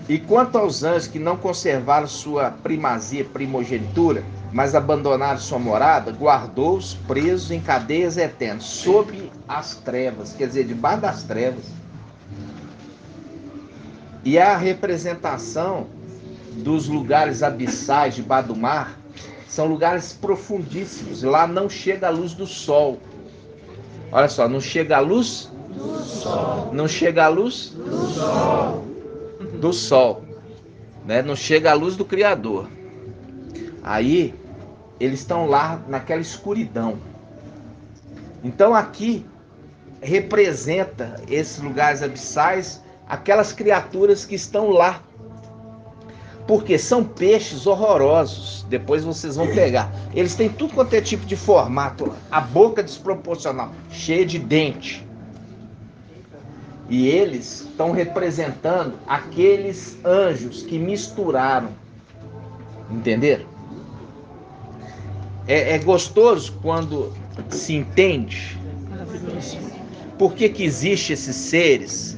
E quanto aos anjos que não conservaram sua primazia, primogenitura, mas abandonaram sua morada, guardou-os presos em cadeias eternas, sob as trevas, quer dizer, debaixo das trevas. E a representação dos lugares abissais debaixo do mar são lugares profundíssimos. Lá não chega a luz do sol. Olha só, não chega a luz do sol. Não chega a luz do sol. Do sol, né? Não chega a luz do Criador. Aí eles estão lá naquela escuridão. Então aqui representa esses lugares abissais, aquelas criaturas que estão lá. Porque são peixes horrorosos. Depois vocês vão pegar. Eles têm tudo quanto é tipo de formato. A boca desproporcional, cheia de dente. E eles estão representando aqueles anjos que misturaram. Entenderam? É gostoso quando se entende por que existe esses seres.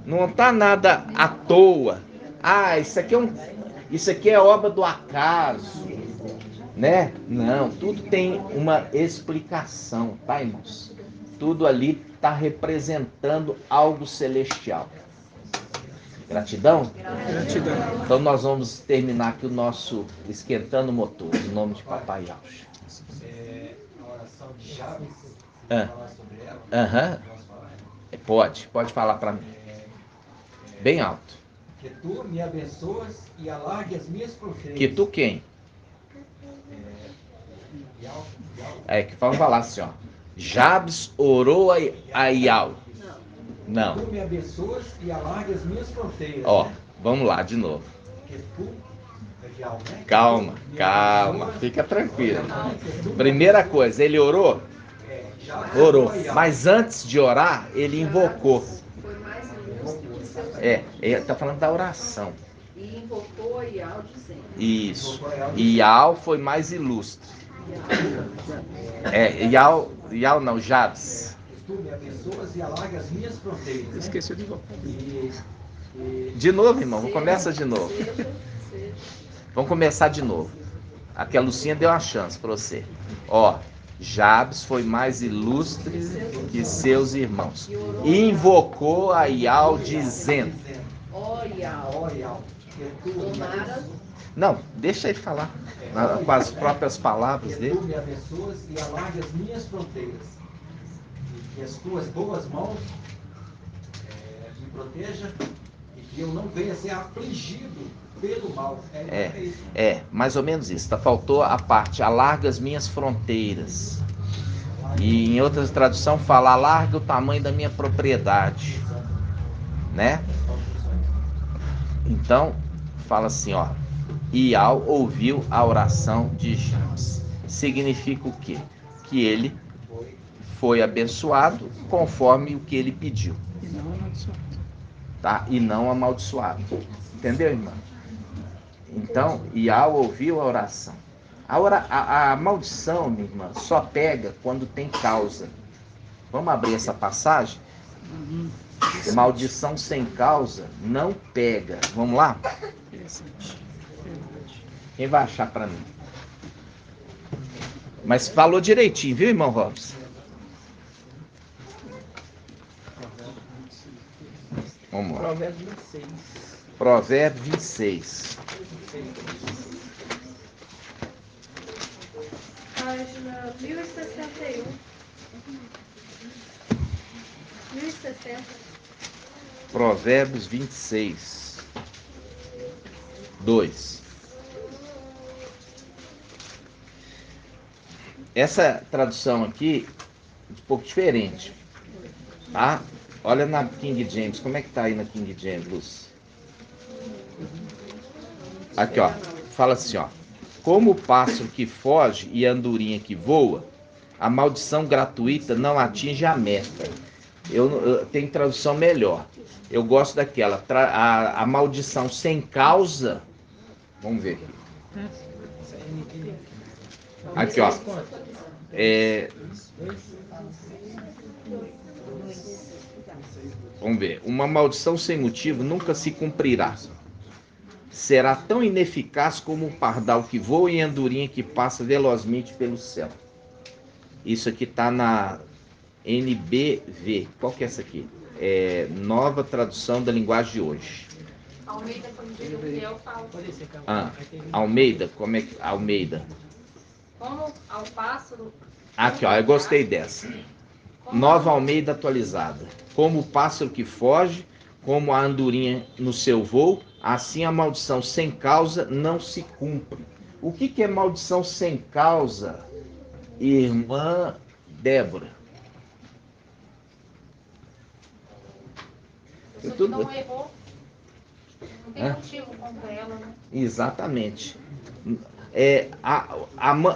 Não está nada à toa. Ah, isso aqui é obra do acaso, né? Não, tudo tem uma explicação, tá, irmãos? Tudo ali está representando algo celestial. Gratidão? Gratidão. Então nós vamos terminar aqui o nosso esquentando motor, em nome de Papai Yauch. A oração de Jabes, falar sobre ela? Pode falar para mim. Bem alto. Que tu me abençoas e alargue as minhas fronteiras. Que tu quem? Que vamos falar assim, ó. Jabes orou a Iau. Não. Que tu me abençoas e alargue as minhas fronteiras. Ó, vamos lá de novo. Que tu... Calma. Fica tranquilo. Primeira coisa, ele orou? Orou. Mas antes de orar, ele invocou. Ele está falando da oração. E invocou a Iau dizendo. Isso. Iau foi mais ilustre. Iau não, Jabes. Tu me abençoas e alarga as minhas fronteiras. Esqueceu de invocar. De novo, irmão, começa de novo. Vamos começar de novo. Aqui a Lucinha deu uma chance para você. Ó, Jabes foi mais ilustre que seus irmãos. E invocou a Iau dizendo. Ó Iau, tomara... Não, deixa ele falar. Com as próprias palavras dele. Que tu me abençoas e alargue as minhas fronteiras. E que as tuas boas mãos me protejam e que eu não venha ser afligido pelo mal. Mais ou menos isso. Faltou a parte, alarga as minhas fronteiras. E em outras traduções fala, alarga o tamanho da minha propriedade. Né? Então, fala assim, ó. Iau ouviu a oração de Jabes. Significa o quê? Que ele foi abençoado conforme o que ele pediu. E não amaldiçoado. Tá? E não amaldiçoado. Entendeu, irmã? Então, e ao ouvir a oração. A maldição, minha irmã, só pega quando tem causa. Vamos abrir essa passagem? Maldição sem causa não pega. Vamos lá? Interessante. Quem vai achar para mim? Mas falou direitinho, viu, irmão Robson? Vamos lá. Provérbios 26. Provérbios 26. Página 1061. 1060. Provérbios 26. 2. Essa tradução aqui é um pouco diferente, tá? Olha na King James, como é que tá aí na King James, Lúcia? Aqui, ó, fala assim, ó. Como o pássaro que foge e a andorinha que voa, a maldição gratuita não atinge a meta. Eu tenho tradução melhor. Eu gosto daquela, a maldição sem causa. Vamos ver aqui. Aqui, ó. Vamos ver. Uma maldição sem motivo nunca se cumprirá. Será tão ineficaz como o pardal que voa e a andorinha que passa velozmente pelo céu. Isso aqui está na NBV. Qual que é essa aqui? Nova tradução da linguagem de hoje. Almeida, como diz o fiel, fala. Almeida, como é que... Almeida. Como ao pássaro... Aqui, ó, eu gostei dessa. Nova Almeida atualizada. Como o pássaro que foge, como a andorinha no seu voo, assim a maldição sem causa não se cumpre. O que é maldição sem causa, irmã Débora? A pessoa que não errou, não tem motivo contra ela, né? Exatamente.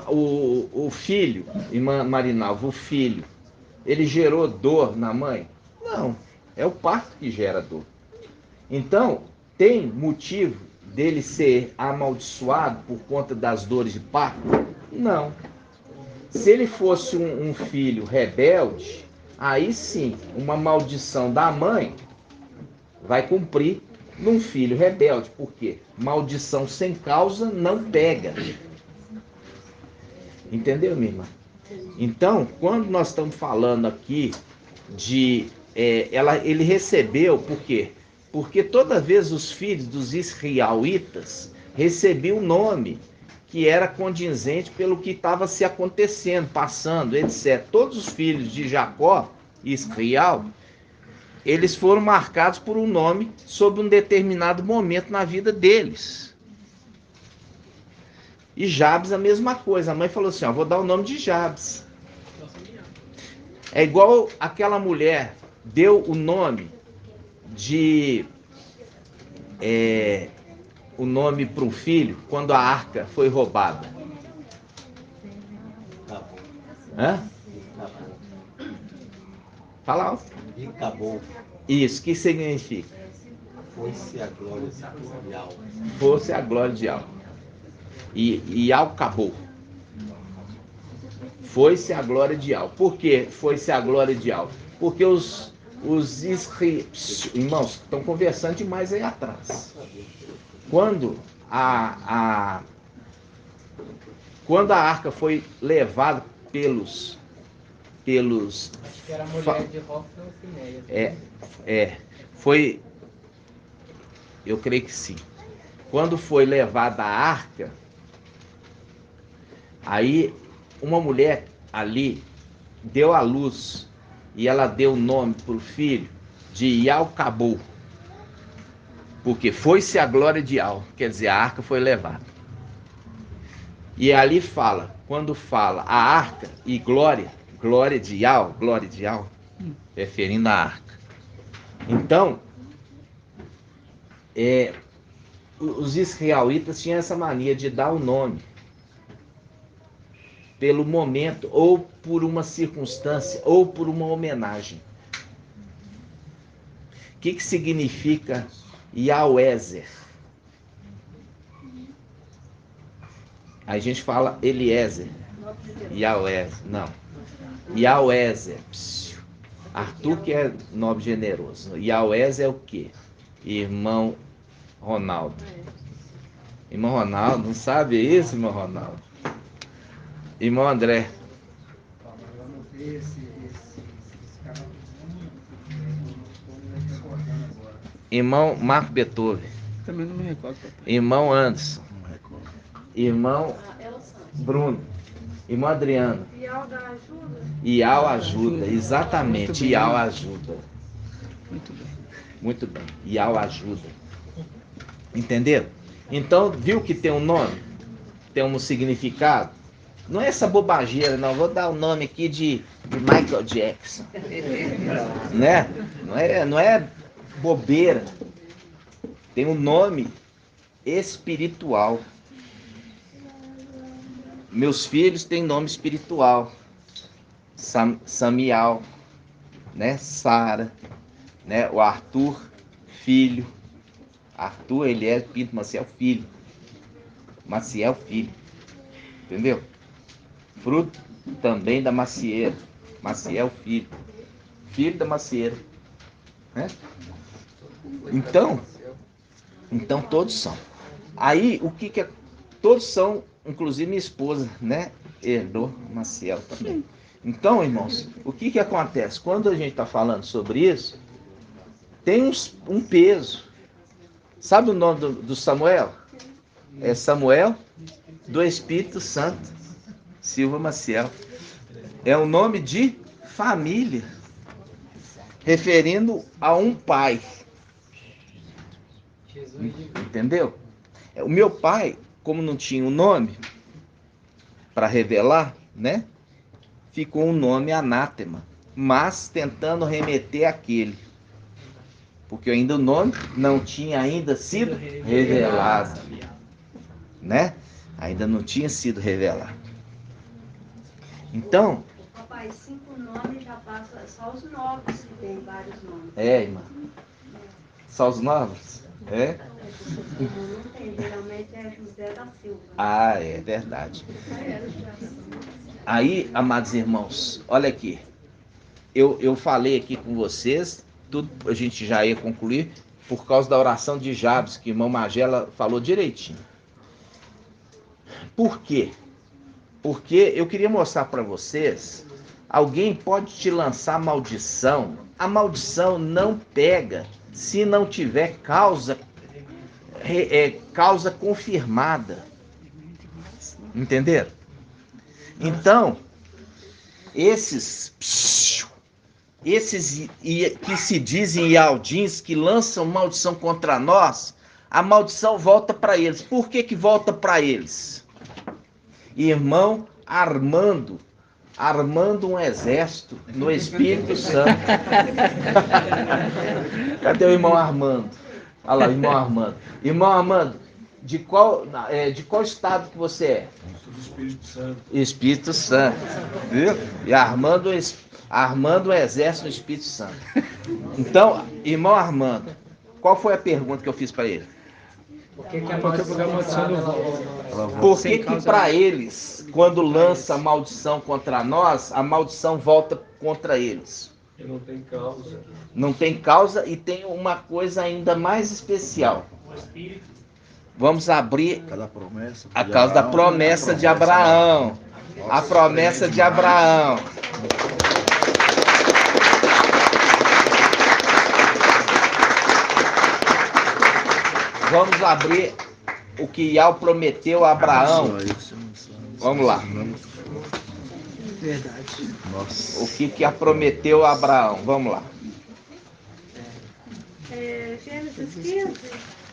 O filho, irmã Marinalva, o filho, ele gerou dor na mãe? Não, é o parto que gera dor. Então, tem motivo dele ser amaldiçoado por conta das dores de parto? Não. Se ele fosse um filho rebelde, aí sim, uma maldição da mãe vai cumprir num filho rebelde. Por quê? Maldição sem causa não pega. Entendeu, minha irmã? Então, quando nós estamos falando aqui de... ele recebeu, por quê? Porque toda vez os filhos dos israelitas recebiam um nome que era condizente pelo que estava se acontecendo, passando, etc. Todos os filhos de Jacó e Israel, eles foram marcados por um nome sob um determinado momento na vida deles. E Jabes a mesma coisa. A mãe falou assim, ó, vou dar o nome de Jabes. É igual aquela mulher deu o nome de... o nome para um filho quando a arca foi roubada. Hã? Fala alto. E acabou. Isso, que significa? Foi-se a glória de Al. Foi-se a glória de Al. E Al acabou. Foi-se a glória de Al. Por que foi-se a glória de Al? Porque os irmãos estão conversando demais aí atrás. Quando quando a arca foi levada pelos Acho que era a mulher de Rófilo ou Finéia. Foi, eu creio que sim. Quando foi levada a arca, aí uma mulher ali deu à luz e ela deu o nome para o filho de Ial-Cabou, porque foi-se a glória de Ial, quer dizer, a arca foi levada. E ali fala, quando fala a arca e glória de Ial, referindo à arca. Então, os israelitas tinham essa mania de dar o nome. pelo momento, ou por uma circunstância, ou por uma homenagem. O que significa Yahweh? A gente fala Eliezer. Yahweh, não. Yahweh. Arthur que é nobre generoso. Yahweh é o quê? Irmão Ronaldo. Irmão Ronaldo, não sabe isso, irmão Ronaldo? Irmão André. Irmão Marco Beethoven. Também não me recordo. Irmão Anderson. Irmão Bruno. Irmão Adriano. Ial da ajuda? Ial ajuda, exatamente. Ial ajuda. Muito bem. Muito bem. Ial ajuda. Entenderam? Então, viu que tem um nome? Tem um significado? Não é essa bobageira, não. Vou dar o nome aqui de Michael Jackson. Né? Não é bobeira. Tem um nome espiritual. Meus filhos têm nome espiritual. Samial, né? Sara, né? O Arthur, filho. Arthur, ele é Pinto Maciel, filho. Maciel, filho. Entendeu? Fruto também da macieira. Maciel, filho. Filho da macieira. Né? Então todos são. Aí, o que é? Todos são, inclusive minha esposa, né? Herdou Maciel também. Então, irmãos, o que acontece? Quando a gente está falando sobre isso, tem um peso. Sabe o nome do Samuel? É Samuel do Espírito Santo. Silva Maciel. É um nome de família, referindo a um pai. Entendeu? O meu pai, como não tinha um nome para revelar, né? Ficou um nome anátema, mas tentando remeter àquele. Porque ainda o nome não tinha ainda sido revelado, né? Ainda não tinha sido revelado. Então... Papai, 5 nomes já passa, só os novos que tem vários nomes. É, irmã. Só os novos? É? Não tem, geralmente é José da Silva. Ah, é verdade. Aí, amados irmãos, olha aqui. Eu falei aqui com vocês, tudo a gente já ia concluir, por causa da oração de Jabes, que o irmão Magela falou direitinho. Por quê? Porque eu queria mostrar para vocês, alguém pode te lançar maldição, a maldição não pega se não tiver causa confirmada. Entenderam? Então, esses que se dizem ialdins, que lançam maldição contra nós, a maldição volta para eles. Por que volta para eles? Irmão armando um exército no Espírito Santo. Cadê o irmão Armando? Olha lá, irmão Armando. Irmão Armando, de qual estado que você é? Do Espírito Santo. Espírito Santo. Viu? E armando o exército no Espírito Santo. Então, irmão Armando, qual foi a pergunta que eu fiz para ele? Por que a maldição não volta? Por que para eles, quando lança a maldição contra nós, a maldição volta contra eles? E não tem causa. Não tem causa e tem uma coisa ainda mais especial. Vamos abrir a causa da promessa de Abraão. A promessa de Abraão. Vamos abrir o que Yahweh prometeu a Abraão. Vamos lá. Verdade. O que prometeu a Abraão. Vamos lá. Gênesis 15,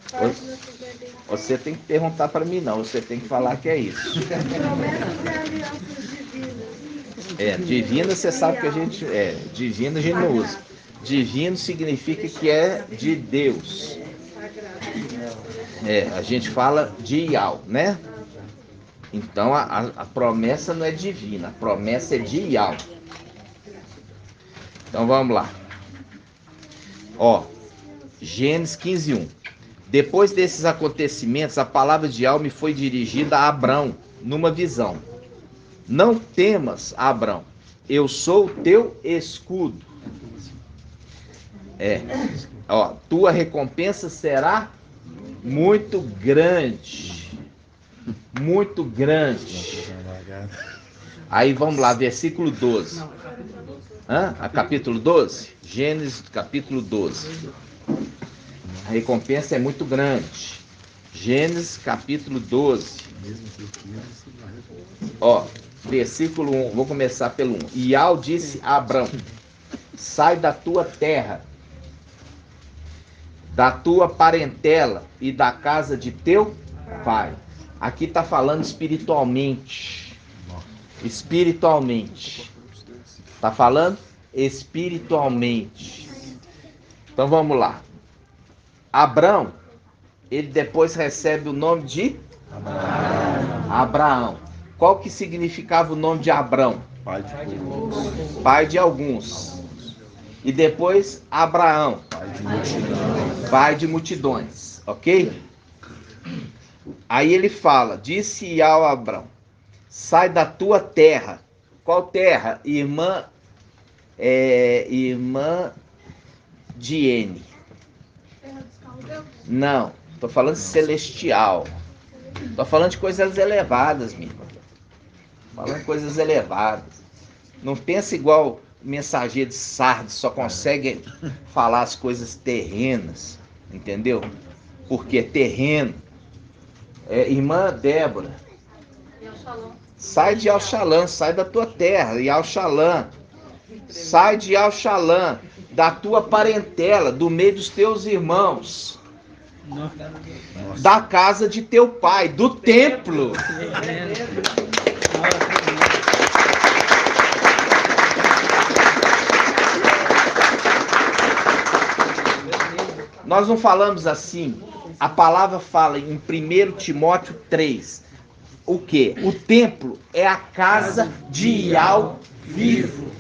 página 55. Você tem que perguntar para mim, não. Você tem que falar que é isso. Promessas e alianças divinas. Divino, você sabe que a gente... divino a gente não usa. Divino significa que é de Deus. A gente fala de Yahweh, né? Então a promessa não é divina, a promessa é de Yahweh. Então vamos lá. Ó, Gênesis 15:1. Depois desses acontecimentos, a palavra de Yahweh me foi dirigida a Abrão numa visão. Não temas, Abrão, eu sou o teu escudo. Ó, tua recompensa será muito grande. Muito grande. Aí vamos lá, versículo 12. Capítulo 12? Gênesis, capítulo 12. A recompensa é muito grande. Gênesis, capítulo 12. Ó, versículo 1. Vou começar pelo 1. Iau disse a Abrão: sai da tua terra, da tua parentela e da casa de teu pai. Aqui está falando espiritualmente. Espiritualmente. Está falando espiritualmente. Então vamos lá. Abrão, ele depois recebe o nome de Abraão. Qual que significava o nome de Abrão? Pai de alguns. E depois Abraão, pai de multidões, ok? Aí ele fala, disse Yahweh a Abrão, sai da tua terra. Qual terra? Irmã de Ene. Não, estou falando celestial. Estou falando de coisas elevadas, minha irmã. Falando de coisas elevadas. Não pensa igual o mensageiro de Sardes, só consegue falar as coisas terrenas. Entendeu? Porque é terreno. Irmã Débora, sai de Al-Shalã, sai da tua terra, e Al-Shalã. Sai de Al-Shalã, da tua parentela, do meio dos teus irmãos, da casa de teu pai, do templo. Nós não falamos assim. A palavra fala em 1 Timóteo 3. O quê? O templo é a casa de Yahweh vivo,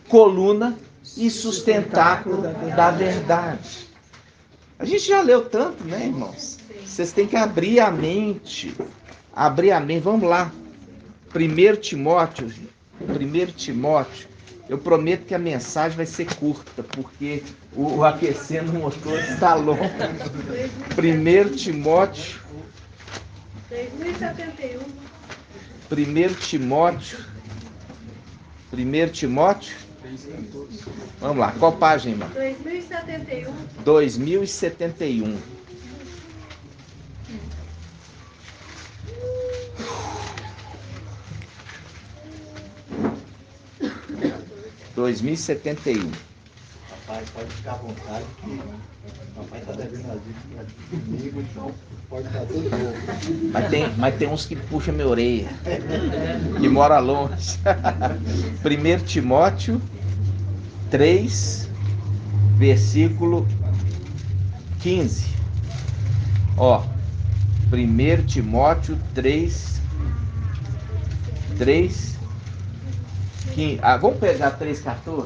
coluna e sustentáculo da verdade. A gente já leu tanto, né, irmãos? Vocês têm que abrir a mente. Abrir a mente. Vamos lá. 1 Timóteo. Eu prometo que a mensagem vai ser curta, porque o aquecendo o motor está longo. 1 Timóteo. 2071. 1 Timóteo. Vamos lá, qual página, irmão? 2071. 2071. Papai, pode ficar à vontade, que papai está devendo a dívida comigo, então pode estar tudo bom. Mas tem uns que puxam minha orelha, que mora longe. 1 Timóteo 3, versículo 15. Ó, 1 Timóteo 3, 15. Vamos pegar 3,14?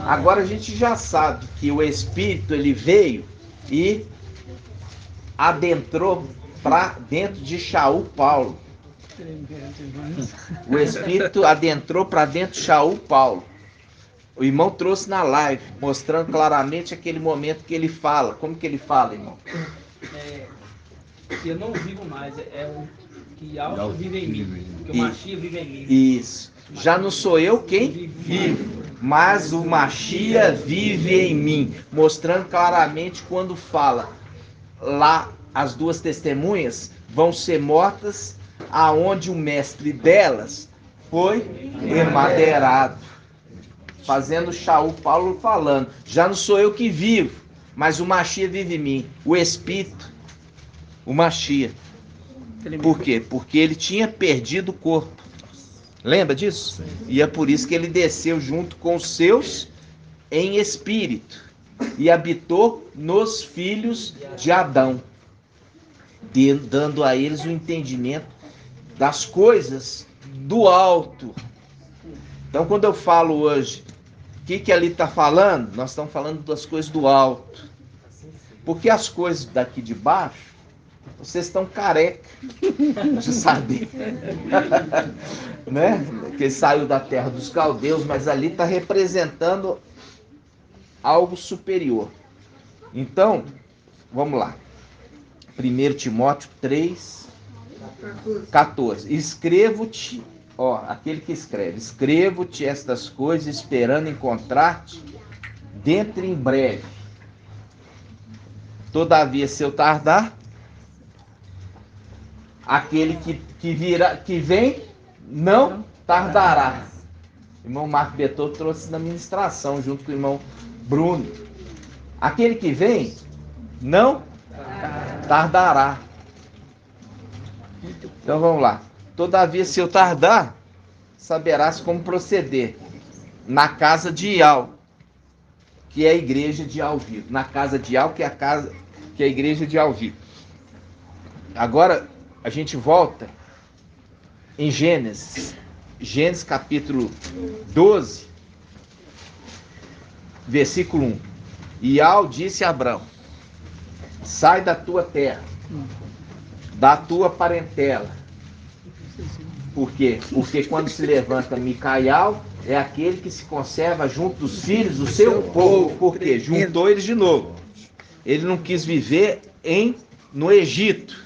Agora a gente já sabe que o Espírito ele veio e adentrou para dentro de Shaul Paulo. O Espírito adentrou para dentro de Shaul Paulo. O irmão trouxe na live, mostrando claramente aquele momento que ele fala. Como que ele fala, irmão? Que eu não vivo mais, o que Yahweh vive em mim, que o Mashiach vive em mim. Isso. Já não sou eu quem vive, mas o Mashiach vive em mim. Mostrando claramente quando fala lá, as duas testemunhas vão ser mortas aonde o mestre delas foi emadeirado. Fazendo Shaul Paulo falando, já não sou eu que vivo, mas o Mashiach vive em mim. O Espírito, o Mashiach. Por quê? Porque ele tinha perdido o corpo. Lembra disso? Sim. E é por isso que ele desceu junto com os seus em espírito e habitou nos filhos de Adão, dando a eles o entendimento das coisas do alto. Então, quando eu falo hoje, o que ali está falando? Nós estamos falando das coisas do alto. Porque as coisas daqui de baixo, vocês estão careca de saber. Né? Que saiu da terra dos caldeus, mas ali está representando algo superior. Então, vamos lá. 1 Timóteo 3, 14. Escrevo-te, aquele que escreve, escrevo-te estas coisas esperando encontrar-te dentro em breve. Todavia, se eu tardar, aquele que vem não tardará. O irmão Marco Betor trouxe na ministração junto com o irmão Bruno. Aquele que vem não tardará. Então vamos lá. Todavia, se eu tardar, saberás como proceder na casa de Ial, que é a igreja de Alvir. Na casa de Ial, que é a igreja de Alvir. Agora a gente volta em Gênesis. Gênesis capítulo 12, versículo 1. Ial disse a Abrão: sai da tua terra, da tua parentela. Por quê? Porque quando se levanta Micaial, é aquele que se conserva junto dos filhos do seu povo. Por quê? Juntou eles de novo. Ele não quis viver no Egito.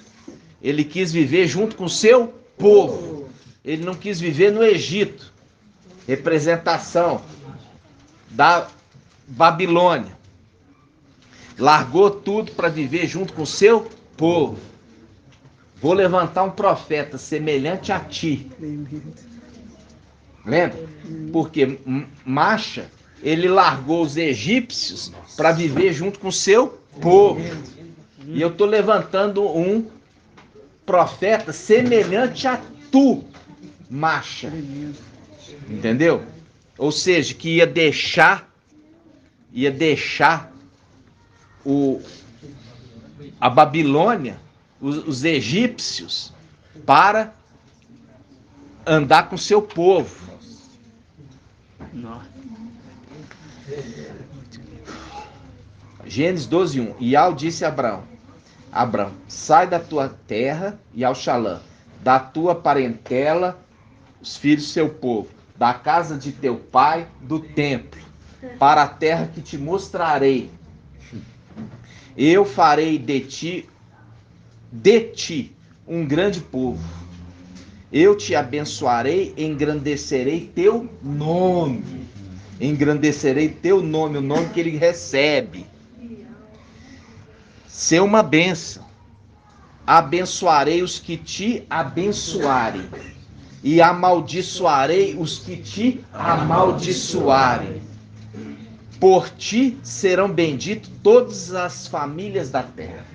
Ele quis viver junto com o seu povo. Ele não quis viver no Egito. Representação da Babilônia. Largou tudo para viver junto com o seu povo. Vou levantar um profeta semelhante a ti. Lembra? Porque Macha, ele largou os egípcios para viver junto com o seu povo. E eu estou levantando um profeta semelhante a tu, Macha. Entendeu? Ou seja, que ia deixar a Babilônia, os egípcios, para andar com seu povo. Gênesis 12:1. Ial disse a Abrão, sai da tua terra e ao Xalã, da tua parentela, os filhos do seu povo, da casa de teu pai, do templo, para a terra que te mostrarei. Eu farei de ti um grande povo. Eu te abençoarei, engrandecerei teu nome. Engrandecerei teu nome, o nome que ele recebe. Ser uma bênção. Abençoarei os que te abençoarem, e amaldiçoarei os que te amaldiçoarem. Por ti serão benditas todas as famílias da terra.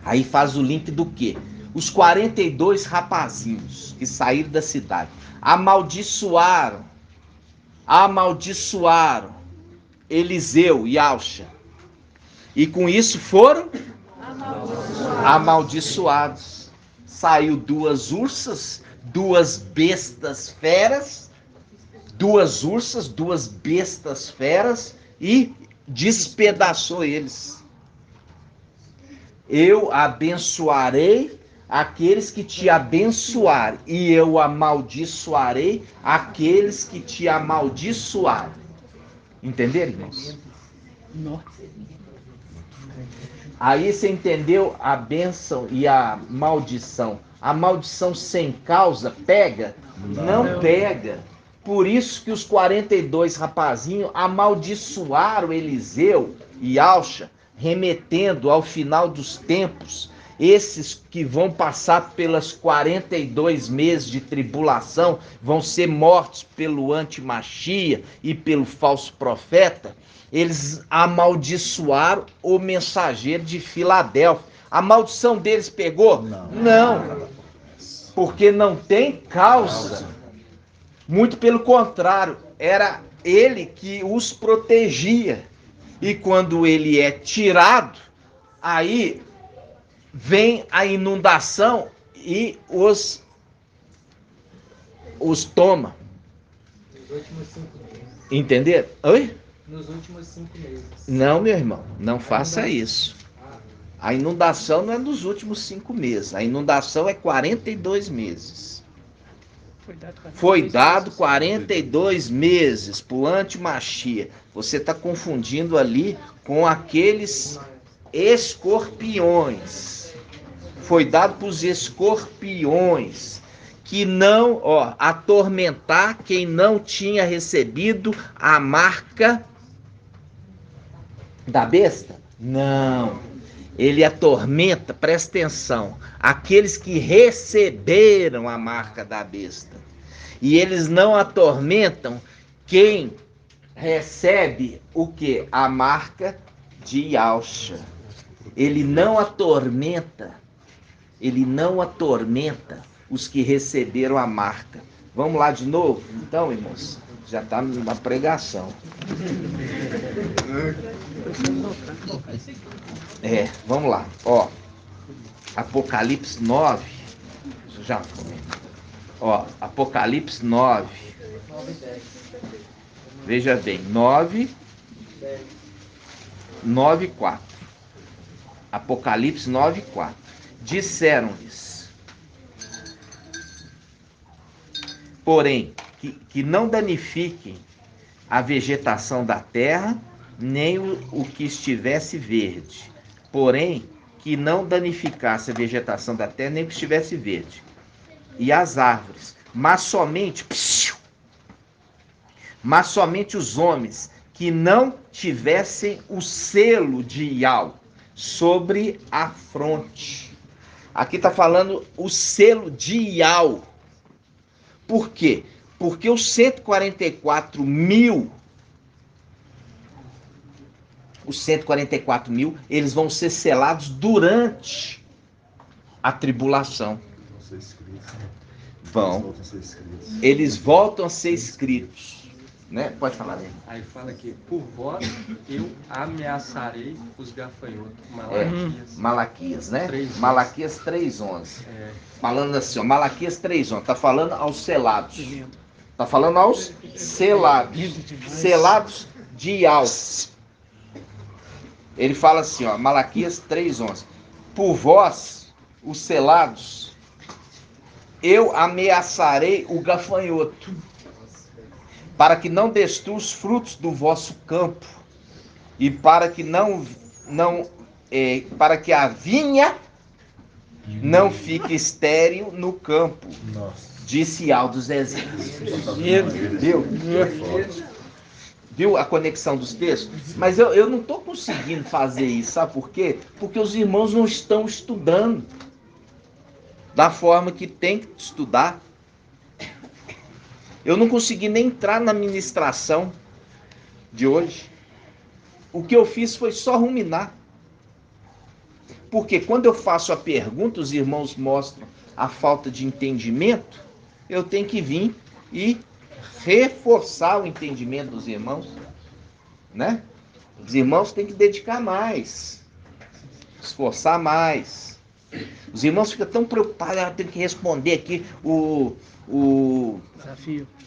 Aí faz o link do quê? Os 42 rapazinhos que saíram da cidade amaldiçoaram Eliseu e Alcha. E com isso foram amaldiçoados. Saiu 2 ursas, 2 bestas feras, 2 ursas, 2 bestas feras, e despedaçou eles. Eu abençoarei aqueles que te abençoarem, e eu amaldiçoarei aqueles que te amaldiçoarem. Entenderam, irmãos? Aí você entendeu a bênção e a maldição. A maldição sem causa pega? Não pega. Por isso que os 42 rapazinhos amaldiçoaram Eliseu e Alcha, remetendo ao final dos tempos, esses que vão passar pelas 42 meses de tribulação, vão ser mortos pelo antimachia e pelo falso profeta. Eles amaldiçoaram o mensageiro de Filadélfia. A maldição deles pegou? Não. Porque não tem causa. Muito pelo contrário, era ele que os protegia. E quando ele é tirado, aí vem a inundação e os toma. Nos últimos 5 meses. Entender? Oi? Nos últimos 5 meses. Não, meu irmão, não faça isso. A inundação não é nos últimos 5 meses. A inundação é 42 meses. Foi dado 42 meses para o antimachia. Você está confundindo ali com aqueles escorpiões. Foi dado para os escorpiões. Que não, atormentar quem não tinha recebido a marca da besta? Não. Ele atormenta, presta atenção, aqueles que receberam a marca da besta. E eles não atormentam quem recebe o quê? A marca de Yahshua. Ele não atormenta os que receberam a marca. Vamos lá de novo? Então, irmãos, já está na pregação. Vamos lá. Apocalipse 9. Já foi. Apocalipse 9. 9 e 10. Veja bem, 9 e 4. Apocalipse 9 e 4. Disseram-lhes, porém, que não danifiquem a vegetação da terra, nem o que estivesse verde. Porém, que não danificasse a vegetação da terra, nem o que estivesse verde. E as árvores. Mas somente os homens que não tivessem o selo de Yahweh sobre a fronte. Aqui está falando o selo de Yahweh. Por quê? Porque os 144 mil, eles vão ser selados durante a tribulação. Eles voltam a ser escritos. Né? Pode falar, né? Aí fala aqui, por vós eu ameaçarei os gafanhotos. Malaquias, né? 3:11. Malaquias 3:11. Falando assim, Malaquias 3:11. Está falando aos selados. Está falando aos selados. Selados de Yahweh. Ele fala assim, Malaquias 3:11. Por vós, os selados, eu ameaçarei o gafanhoto, para que não destrua os frutos do vosso campo, e para que para que a vinha não fique estéril no campo. Disse Yahweh dos exércitos. Viu a conexão dos textos? Mas eu não estou conseguindo fazer isso, sabe por quê? Porque os irmãos não estão estudando da forma que tem que estudar. Eu não consegui nem entrar na ministração de hoje. O que eu fiz foi só ruminar. Porque quando eu faço a pergunta, os irmãos mostram a falta de entendimento, eu tenho que vir e reforçar o entendimento dos irmãos, né? Os irmãos têm que dedicar mais, esforçar mais. Os irmãos ficam tão preocupados, tem que responder aqui o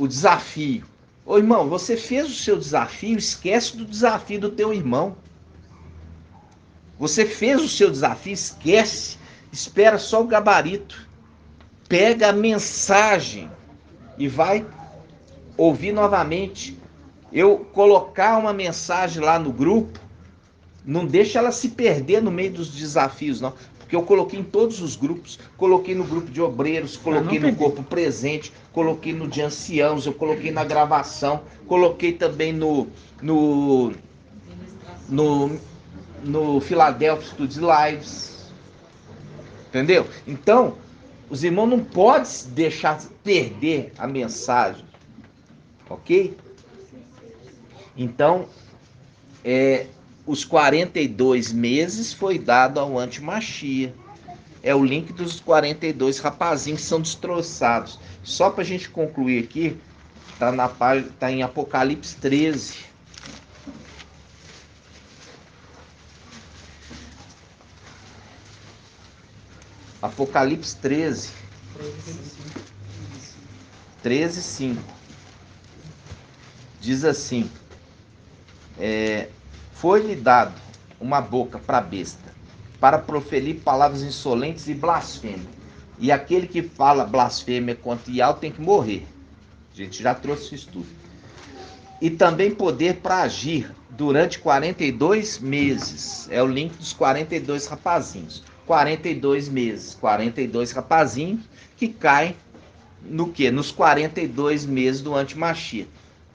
desafio. Ô irmão, você fez o seu desafio, esquece do desafio do teu irmão. Você fez o seu desafio, esquece, espera só o gabarito. Pega a mensagem e vai ouvir novamente. Eu colocar uma mensagem lá no grupo, não deixa ela se perder no meio dos desafios, não. Porque eu coloquei em todos os grupos, coloquei no grupo de obreiros, coloquei no corpo presente, coloquei no de anciãos, eu coloquei na gravação, coloquei também no Philadelphia Studios Lives. Entendeu? Então, os irmãos não podem deixar perder a mensagem. Ok? Então, os 42 meses foi dado ao antimachia. É o link dos 42 rapazinhos que são destroçados. Só para a gente concluir aqui, tá em Apocalipse 13. Apocalipse 13. 13:5. Diz assim: foi-lhe dado uma boca para a besta, para proferir palavras insolentes e blasfêmia. E aquele que fala blasfêmia contra Iau tem que morrer. A gente já trouxe isso tudo. E também poder para agir durante 42 meses. É o link dos 42 rapazinhos. 42 meses, 42 rapazinhos que caem no quê? Nos 42 meses do antimachia.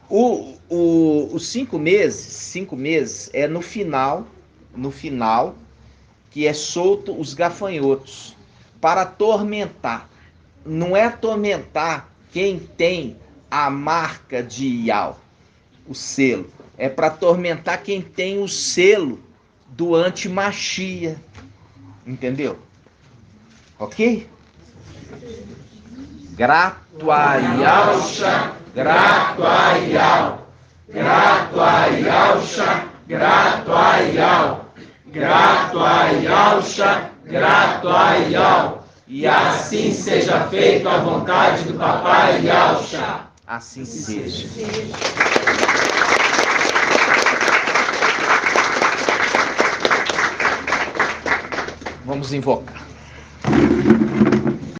Os 5 meses é no final, que é solto os gafanhotos, para atormentar. Não é atormentar quem tem a marca de Iau, o selo. É para atormentar quem tem o selo do antimachia. Entendeu? Ok? Grato a Yahshua, grato a Iau, grato a Yahshua, grato a Iau, grato a Yahshua, grato a Iau, e assim seja feita a vontade do Papai Yahshua. Assim seja. Vamos invocar.